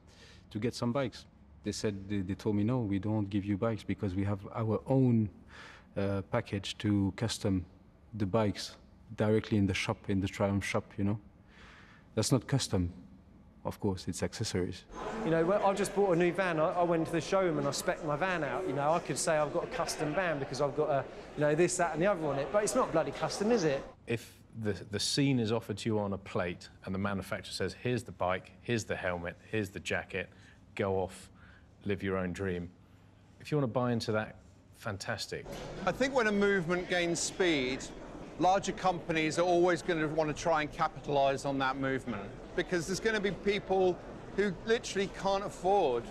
to get some bikes. They said, they told me, no, we don't give you bikes because we have our own package to custom the bikes directly in the shop, in the Triumph shop, you know. That's not custom, of course, it's accessories. You know, I just bought a new van. I went to the showroom and I spec'd my van out. You know, I could say I've got a custom van because I've got a, you know, this, that and the other on it, but it's not bloody custom, is it? If the scene is offered to you on a plate and the manufacturer says, here's the bike, here's the helmet, here's the jacket, go off, live your own dream. If you want to buy into that, fantastic. I think when a movement gains speed, larger companies are always going to want to try and capitalize on that movement because there's going to be people who literally can't afford,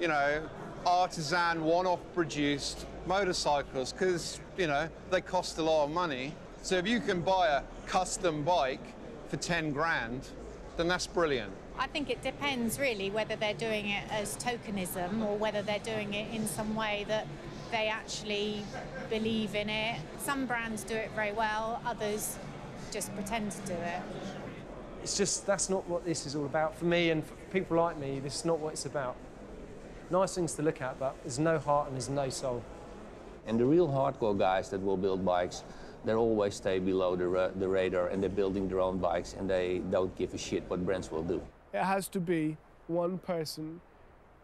you know, artisan, one-off produced motorcycles because, you know, they cost a lot of money. So if you can buy a custom bike for 10 grand, then that's brilliant. I think it depends really whether they're doing it as tokenism or whether they're doing it in some way that they actually believe in it. Some brands do it very well, others just pretend to do it. It's just, that's not what this is all about. For me and for people like me, this is not what it's about. Nice things to look at, but there's no heart and there's no soul. And the real hardcore guys that will build bikes, they always stay below the radar and they're building their own bikes and they don't give a shit what brands will do. It has to be one person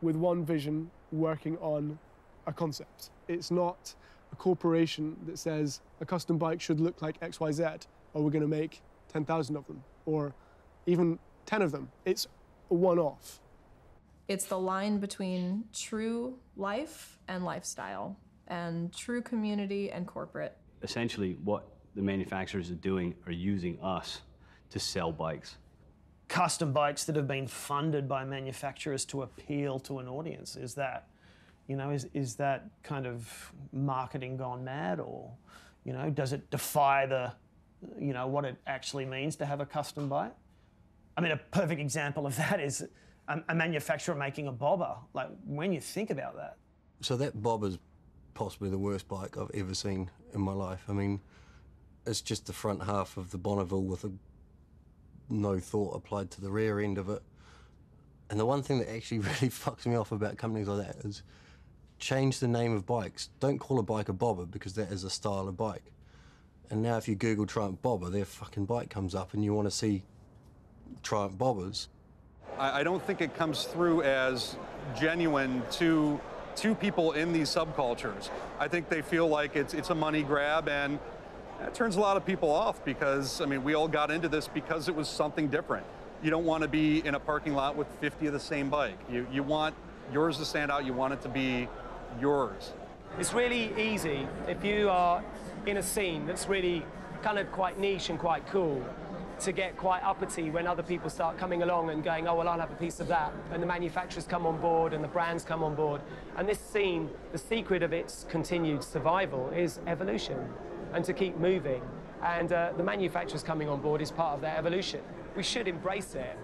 with one vision working on a concept. It's not a corporation that says a custom bike should look like XYZ, or we're going to make 10,000 of them, or even 10 of them. It's a one-off. It's the line between true life and lifestyle, and true community and corporate. Essentially, what the manufacturers are doing are using us to sell bikes. Custom bikes that have been funded by manufacturers to appeal to an audience. Is that, you know, is that kind of marketing gone mad, or, you know, does it defy the, you know, what it actually means to have a custom bike? I mean, a perfect example of that is a manufacturer making a bobber. Like, when you think about that. So that bobber's possibly the worst bike I've ever seen in my life. I mean, it's just the front half of the Bonneville with no thought applied to the rear end of it. And the one thing that actually really fucks me off about companies like that is change the name of bikes. Don't call a bike a bobber because that is a style of bike. And now if you Google Triumph bobber, their fucking bike comes up and you want to see Triumph bobbers. I don't think it comes through as genuine to people in these subcultures. I think they feel like it's a money grab, and it turns a lot of people off because, I mean, we all got into this because it was something different. You don't want to be in a parking lot with 50 of the same bike. You want yours to stand out, you want it to be yours. It's really easy if you are in a scene that's really kind of quite niche and quite cool to get quite uppity when other people start coming along and going, oh, well, I'll have a piece of that. And the manufacturers come on board and the brands come on board. And this scene, the secret of its continued survival is evolution and to keep moving. And the manufacturers coming on board is part of that evolution. We should embrace it.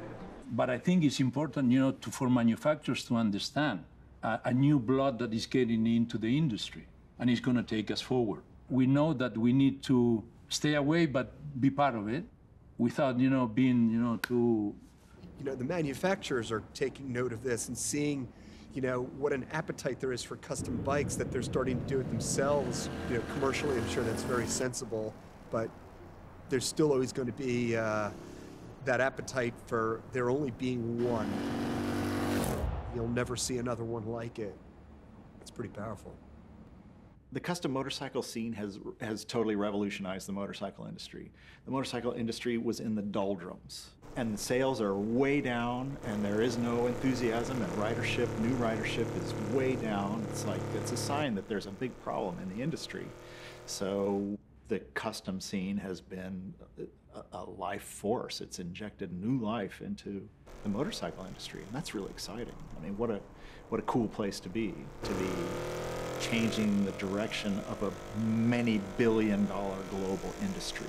But I think it's important, you know, for manufacturers to understand a new blood that is getting into the industry and it's going to take us forward. We know that we need to stay away but be part of it without, you know, being, you know, too... You know, the manufacturers are taking note of this and seeing, you know, what an appetite there is for custom bikes, that they're starting to do it themselves. You know, commercially, I'm sure that's very sensible, but there's still always going to be that appetite for there only being one. You'll never see another one like it. It's pretty powerful. The custom motorcycle scene has totally revolutionized the motorcycle industry. The motorcycle industry was in the doldrums, and the sales are way down, and there is no enthusiasm, and new ridership is way down. It's a sign that there's a big problem in the industry. So the custom scene has been a life force. It's injected new life into the motorcycle industry, and that's really exciting. I mean, what a cool place to be changing the direction of a many billion-dollar global industry.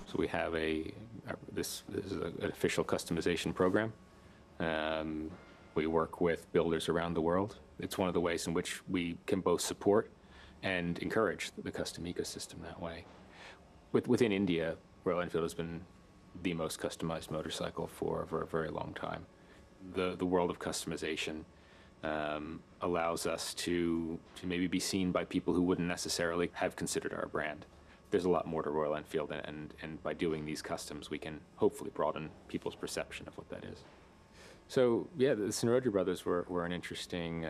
So we have this is an official customization program. We work with builders around the world. It's one of the ways in which we can both support and encourage the custom ecosystem that way. Within India, Royal Enfield has been the most customized motorcycle for a very long time. The world of customization allows us to maybe be seen by people who wouldn't necessarily have considered our brand. There's a lot more to Royal Enfield, and by doing these customs, we can hopefully broaden people's perception of what that is. So yeah, the Sinaroja brothers were an interesting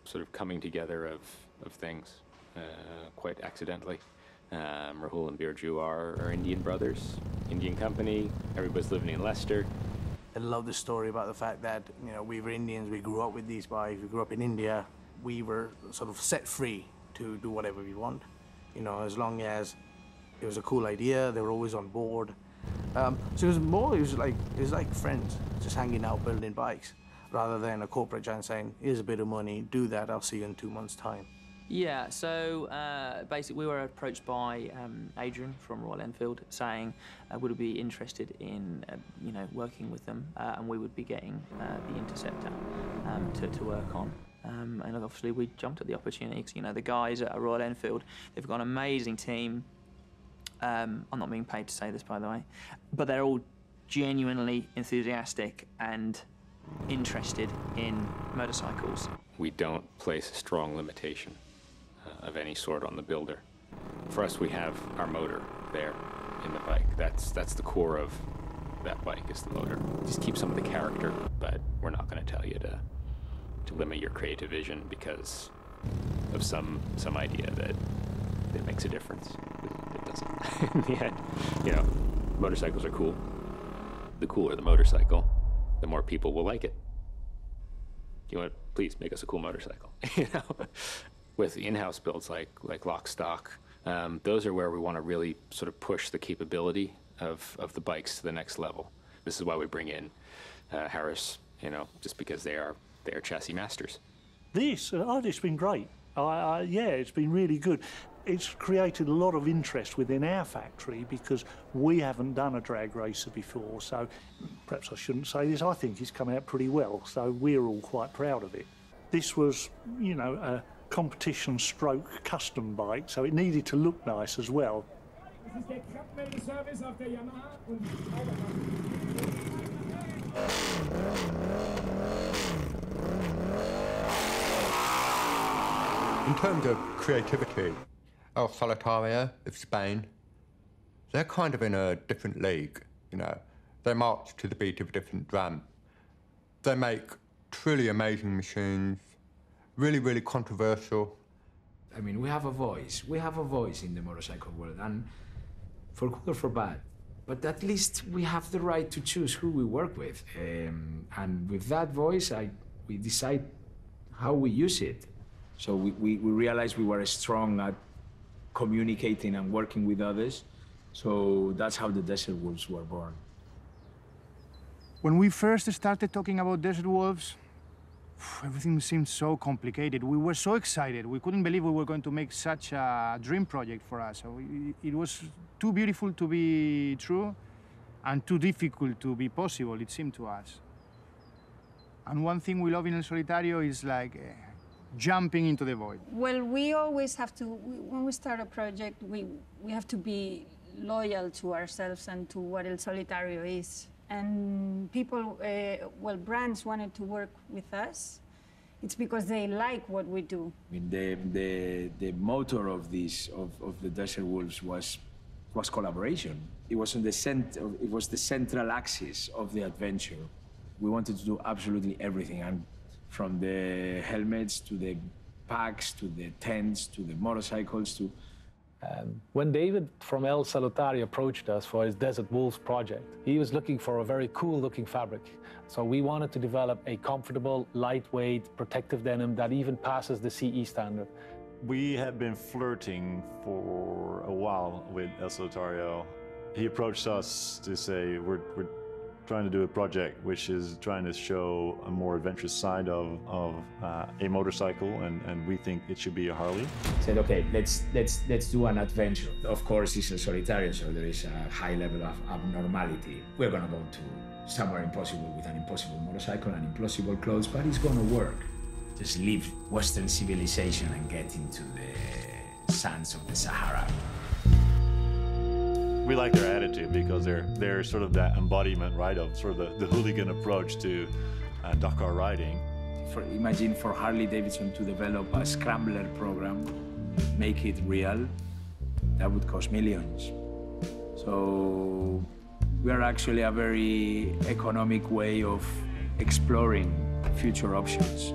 sort of coming together of things, quite accidentally. Rahul and Birju are Indian brothers, Indian company. Everybody's living in Leicester. I love the story about the fact that, you know, we were Indians, we grew up with these bikes, we grew up in India. We were sort of set free to do whatever we want. You know, as long as it was a cool idea, they were always on board. So it was like friends, just hanging out, building bikes, rather than a corporate giant saying, here's a bit of money, do that, I'll see you in 2 months' time. Yeah, so basically we were approached by Adrian from Royal Enfield saying would we be interested in you know, working with them, and we would be getting the Interceptor to work on. And obviously we jumped at the opportunity because, you know, the guys at Royal Enfield, they've got an amazing team. I'm not being paid to say this, by the way, but they're all genuinely enthusiastic and interested in motorcycles. We don't place a strong limitation of any sort on the builder. For us, we have our motor there in the bike. That's the core of that bike, is the motor. Just keep some of the character, but we're not going to tell you to limit your creative vision because of some idea that makes a difference. It doesn't. In the end, you know, motorcycles are cool. The cooler the motorcycle, the more people will like it. You want, please make us a cool motorcycle. You know, with in-house builds like Lock Stock, those are where we want to really sort of push the capability of the bikes to the next level. This is why we bring in Harris, you know, just because they are chassis masters. This, it's been great. Yeah, it's been really good. It's created a lot of interest within our factory because we haven't done a drag racer before, so perhaps I shouldn't say this, I think it's come out pretty well, so we're all quite proud of it. This was, you know, a competition stroke custom bike, so it needed to look nice as well. This is the Cup service of the Yamaha. In terms of creativity, El Solitario of Spain, they're kind of in a different league, you know. They march to the beat of a different drum. They make truly amazing machines, really, really controversial. I mean, we have a voice. We have a voice in the motorcycle world, and for good or for bad. But at least we have the right to choose who we work with. And with that voice, we decide how we use it. So we realized we were strong at communicating and working with others. So that's how the Desert Wolves were born. When we first started talking about Desert Wolves, everything seemed so complicated. We were so excited. We couldn't believe we were going to make such a dream project for us. So it was too beautiful to be true and too difficult to be possible, it seemed to us. And one thing we love in El Solitario is like jumping into the void. Well, we always have to, when we start a project, we have to be loyal to ourselves and to what El Solitario is. And people, well, brands wanted to work with us. It's because they like what we do. I mean, the motor of the Desert Wolves was was collaboration. It was in the center. It was the central axis of the adventure. We wanted to do absolutely everything, and from the helmets to the packs to the tents to the motorcycles to. When David from El Salutari approached us for his Desert Wolves project, he was looking for a very cool-looking fabric. So we wanted to develop a comfortable, lightweight, protective denim that even passes the CE standard. We had been flirting for a while with El Solitario. He approached us to say, we're trying to do a project which is trying to show a more adventurous side of a motorcycle, and we think it should be a Harley. Said, okay, let's do an adventure. Of course, it's a Solitario, so there is a high level of abnormality. We're gonna go to somewhere impossible with an impossible motorcycle and impossible clothes, but it's gonna work. Just leave Western civilization and get into the sands of the Sahara. We like their attitude because they're sort of that embodiment, right, of sort of the hooligan approach to Dakar riding. Imagine for Harley Davidson to develop a scrambler program, make it real, that would cost millions. So we are actually a very economic way of exploring future options.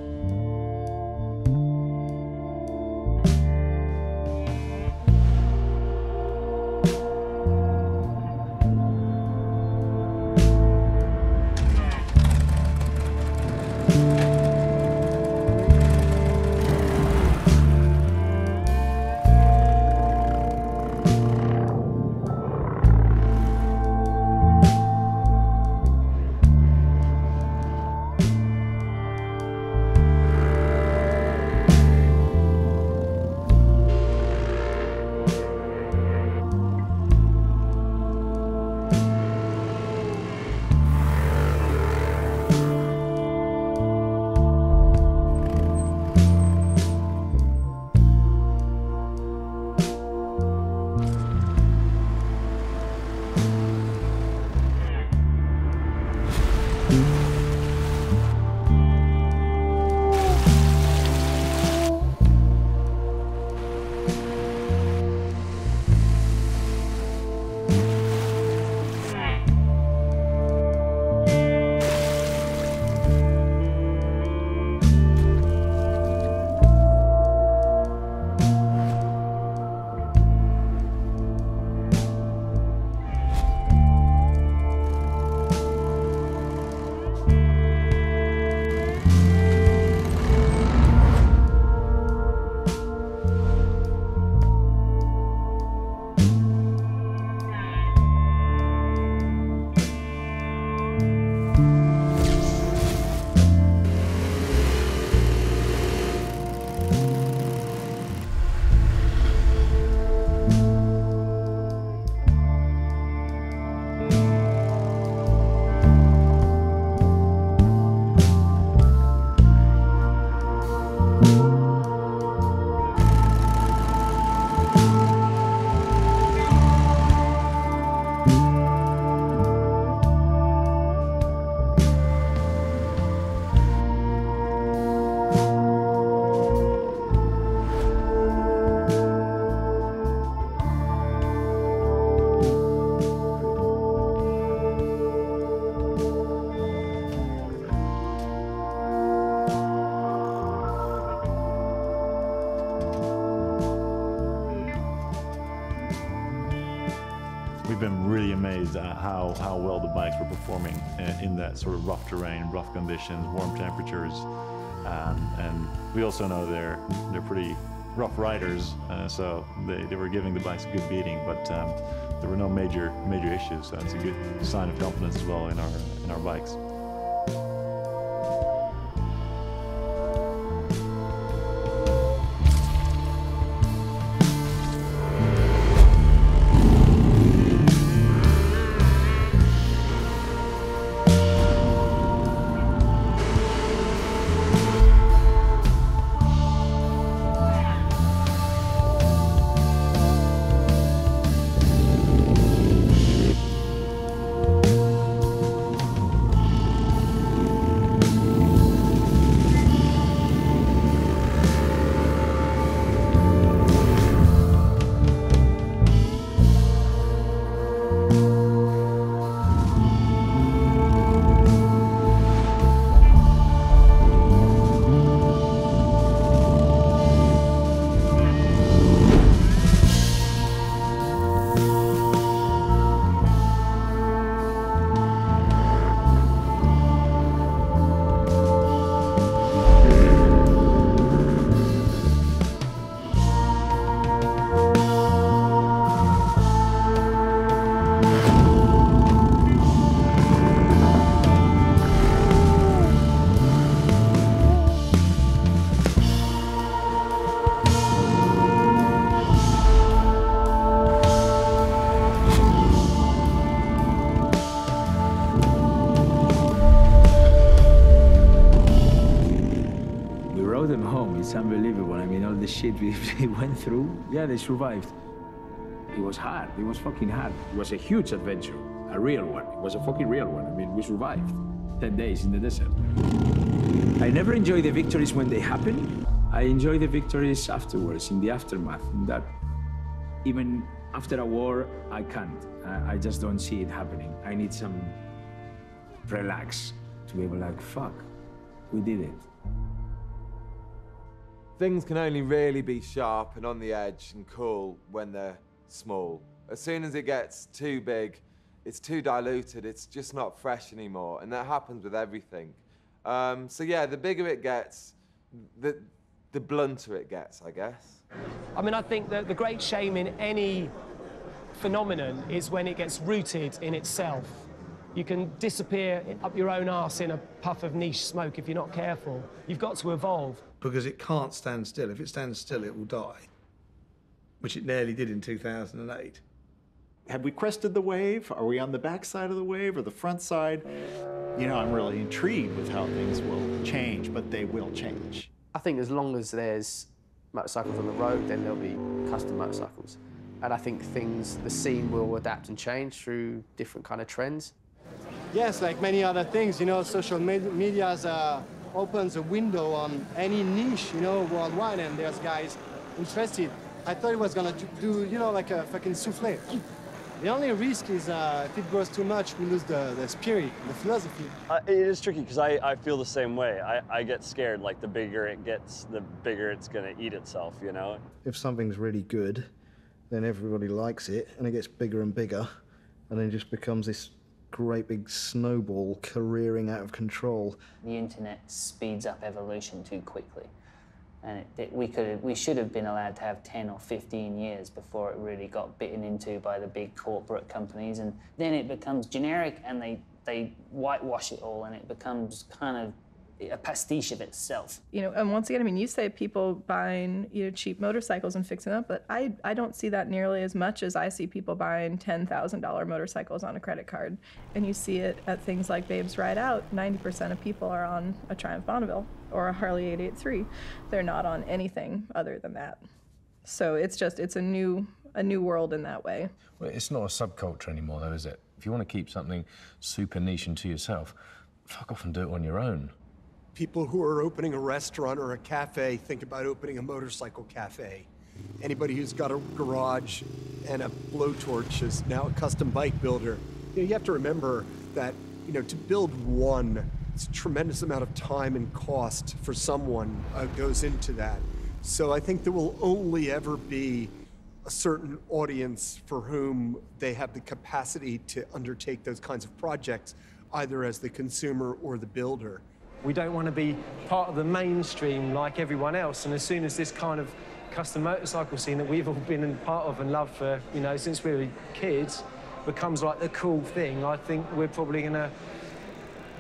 We've been really amazed at how well the bikes were performing in that sort of rough terrain, rough conditions, warm temperatures. And we also know they're pretty rough riders, so they were giving the bikes a good beating, but there were no major issues, so it's a good sign of confidence as well in our bikes. It's unbelievable. I mean, all the shit we went through, yeah, they survived. It was hard. It was fucking hard. It was a huge adventure, a real one. It was a fucking real one. I mean, we survived 10 days in the desert. I never enjoy the victories when they happen. I enjoy the victories afterwards, in the aftermath. That even after a war, I can't. I just don't see it happening. I need some relax to be able to like, fuck, we did it. Things can only really be sharp and on the edge and cool when they're small. As soon as it gets too big, it's too diluted, it's just not fresh anymore, and that happens with everything. So yeah, the bigger it gets, the blunter it gets, I guess. I mean, I think that the great shame in any phenomenon is when it gets rooted in itself. You can disappear up your own arse in a puff of niche smoke if you're not careful. You've got to evolve. Because it can't stand still. If it stands still, it will die, which it nearly did in 2008. Have we crested the wave? Are we on the back side of the wave or the front side? You know, I'm really intrigued with how things will change, but they will change. I think as long as there's motorcycles on the road, then there'll be custom motorcycles. And I think the scene will adapt and change through different kind of trends. Yes, like many other things, you know, social media opens a window on any niche, you know, worldwide, and there's guys interested. I thought it was gonna do, you know, like a fucking souffle. The only risk is if it grows too much, we lose the spirit, the philosophy. It is tricky because I feel the same way. I get scared, like the bigger it gets, the bigger it's gonna eat itself, you know? If something's really good, then everybody likes it, and it gets bigger and bigger, and then it just becomes this great big snowball careering out of control. The internet speeds up evolution too quickly. And we should have been allowed to have 10 or 15 years before it really got bitten into by the big corporate companies. And then it becomes generic and they whitewash it all and it becomes kind of a pastiche of itself. You know, and once again, I mean, you say people buying, you know, cheap motorcycles and fixing them up, but I don't see that nearly as much as I see people buying $10,000 motorcycles on a credit card. And you see it at things like Babes Ride Out. 90% of people are on a Triumph Bonneville or a Harley 883. They're not on anything other than that. So it's a new world in that way. Well, it's not a subculture anymore, though, is it? If you want to keep something super niche and to yourself, fuck off and do it on your own. People who are opening a restaurant or a cafe think about opening a motorcycle cafe. Anybody who's got a garage and a blowtorch is now a custom bike builder. You have to remember that, you know, to build one, it's a tremendous amount of time and cost for someone goes into that. So I think there will only ever be a certain audience for whom they have the capacity to undertake those kinds of projects, either as the consumer or the builder. We don't want to be part of the mainstream like everyone else, and as soon as this kind of custom motorcycle scene that we've all been a part of and loved for, you know, since we were kids, becomes like the cool thing, I think we're probably going to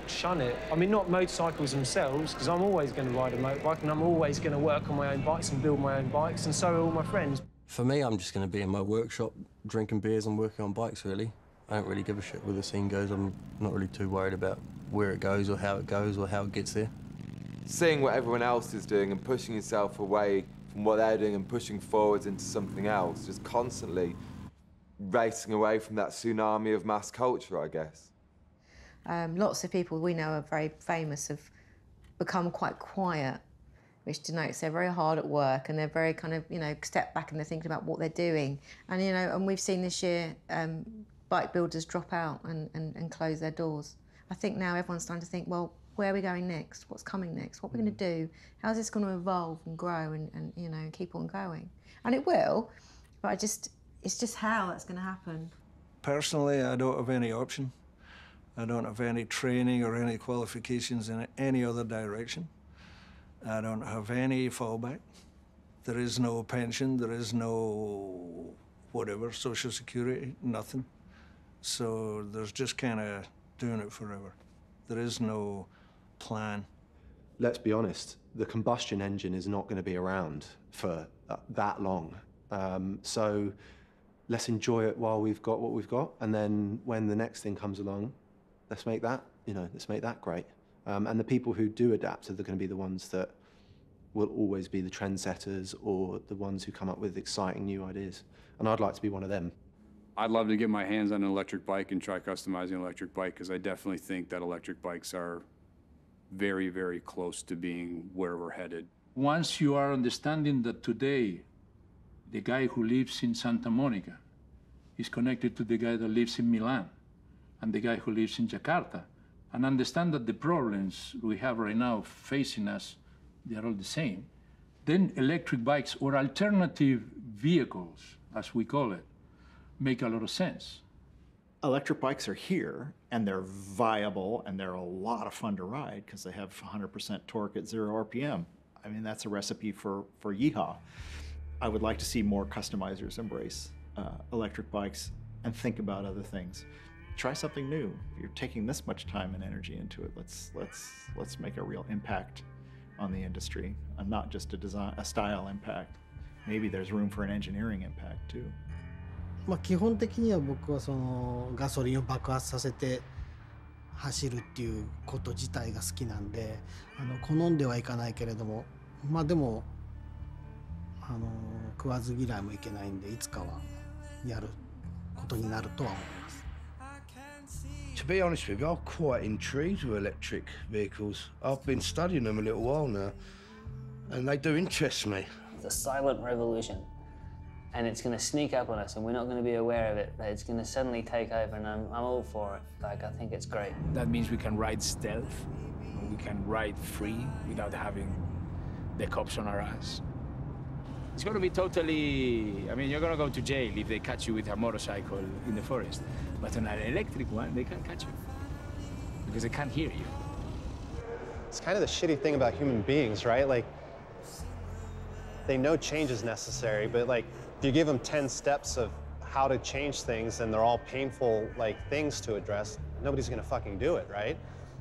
shun it. I mean, not motorcycles themselves, because I'm always going to ride a motorbike and I'm always going to work on my own bikes and build my own bikes, and so are all my friends. For me, I'm just going to be in my workshop drinking beers and working on bikes, really. I don't really give a shit where the scene goes. I'm not really too worried about where it goes or how it gets there. Seeing what everyone else is doing and pushing yourself away from what they're doing and pushing forwards into something else, just constantly racing away from that tsunami of mass culture, I guess. Lots of people we know are very famous have become quite quiet, which denotes they're very hard at work and they're very kind of, you know, step back and they're thinking about what they're doing. And, you know, and we've seen this year bike builders drop out and close their doors. I think now everyone's starting to think, well, where are we going next? What's coming next? What are we going to do? How's this going to evolve and grow and you know, keep on going? And it will, but it's just how that's going to happen. Personally, I don't have any option. I don't have any training or any qualifications in any other direction. I don't have any fallback. There is no pension, there is no whatever, social security, nothing. So there's just kind of doing it forever. There is no plan. Let's be honest, the combustion engine is not going to be around for that long. So let's enjoy it while we've got what we've got, and then when the next thing comes along, let's make that, you know, let's make that great. And the people who do adapt are going to be the ones that will always be the trendsetters or the ones who come up with exciting new ideas. And I'd like to be one of them. I'd love to get my hands on an electric bike and try customizing an electric bike, because I definitely think that electric bikes are very, very close to being where we're headed. Once you are understanding that today, the guy who lives in Santa Monica is connected to the guy that lives in Milan and the guy who lives in Jakarta, and understand that the problems we have right now facing us, they are all the same, then electric bikes or alternative vehicles, as we call it, make a lot of sense. Electric bikes are here, and they're viable, and they're a lot of fun to ride because they have 100% torque at 0 RPM. I mean, that's a recipe for yeehaw. I would like to see more customizers embrace electric bikes and think about other things. Try something new. If you're taking this much time and energy into it, let's make a real impact on the industry, and not just a style impact. Maybe there's room for an engineering impact too. 基本的には僕はそのガソリンを爆発させて走るっていうこと自体が好きなんで、好んではいかないけれども、でも食わず嫌いもいけないんで、いつかはやることになるとは思います。To be honest with you, I'm quite intrigued with electric vehicles. I've been studying them a little while now, and they do interest me. It's a silent revolution, and it's going to sneak up on us, and we're not going to be aware of it. It's going to suddenly take over, and I'm all for it. Like, I think it's great. That means we can ride stealth, we can ride free without having the cops on our ass. It's going to be totally, I mean, you're going to go to jail if they catch you with a motorcycle in the forest. But on an electric one, they can't catch you because they can't hear you. It's kind of the shitty thing about human beings, right? Like, they know change is necessary, but like, if you give them 10 steps of how to change things and they're all painful, like, things to address, nobody's gonna fucking do it, right?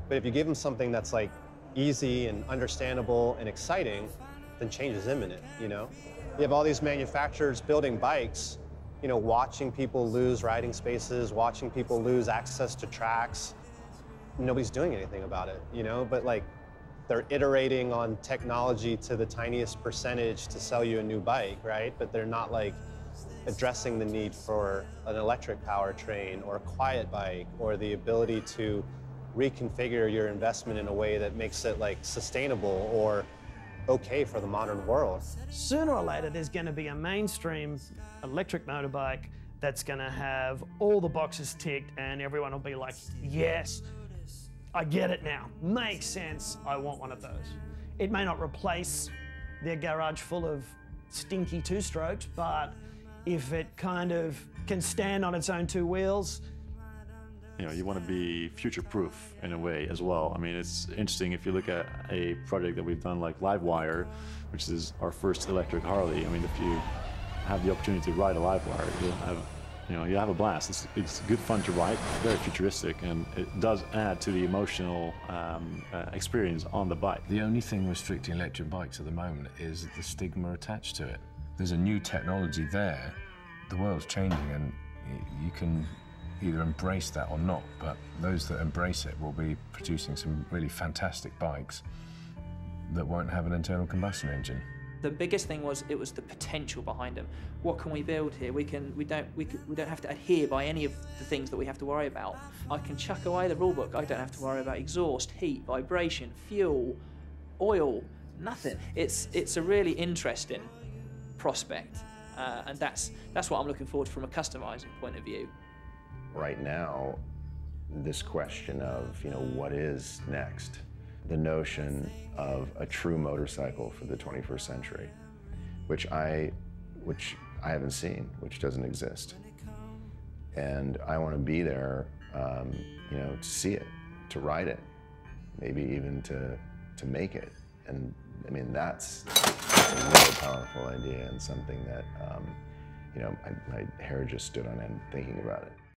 But if you give them something that's like easy and understandable and exciting, then change is imminent, you know? You have all these manufacturers building bikes, you know, watching people lose riding spaces, watching people lose access to tracks. Nobody's doing anything about it, you know? But like, they're iterating on technology to the tiniest percentage to sell you a new bike, right? But they're not like addressing the need for an electric powertrain or a quiet bike or the ability to reconfigure your investment in a way that makes it like sustainable or okay for the modern world. Sooner or later, there's going to be a mainstream electric motorbike that's going to have all the boxes ticked, and everyone will be like, yes, I get it now. Makes sense. I want one of those. It may not replace their garage full of stinky two-strokes, but if it kind of can stand on its own two wheels, you know, you want to be future-proof in a way as well. I mean, it's interesting if you look at a project that we've done like Livewire, which is our first electric Harley. I mean, if you have the opportunity to ride a Livewire, you'll have a blast. It's good fun to ride, very futuristic, and it does add to the emotional experience on the bike. The only thing restricting electric bikes at the moment is the stigma attached to it. There's a new technology there. The world's changing, and you can either embrace that or not, but those that embrace it will be producing some really fantastic bikes that won't have an internal combustion engine. The biggest thing was it was the potential behind them. What can we build here? We don't have to adhere by any of the things that we have to worry about. I can chuck away the rule book. I don't have to worry about exhaust, heat, vibration, fuel, oil, nothing. It's a really interesting prospect, and that's what I'm looking forward to from a customizing point of view. Right now, this question of, what is next? The notion of a true motorcycle for the 21st century, which I haven't seen, which doesn't exist. And I want to be there, to see it, to ride it, maybe even to make it. And I mean, that's a really powerful idea and something that, my hair just stood on end thinking about it.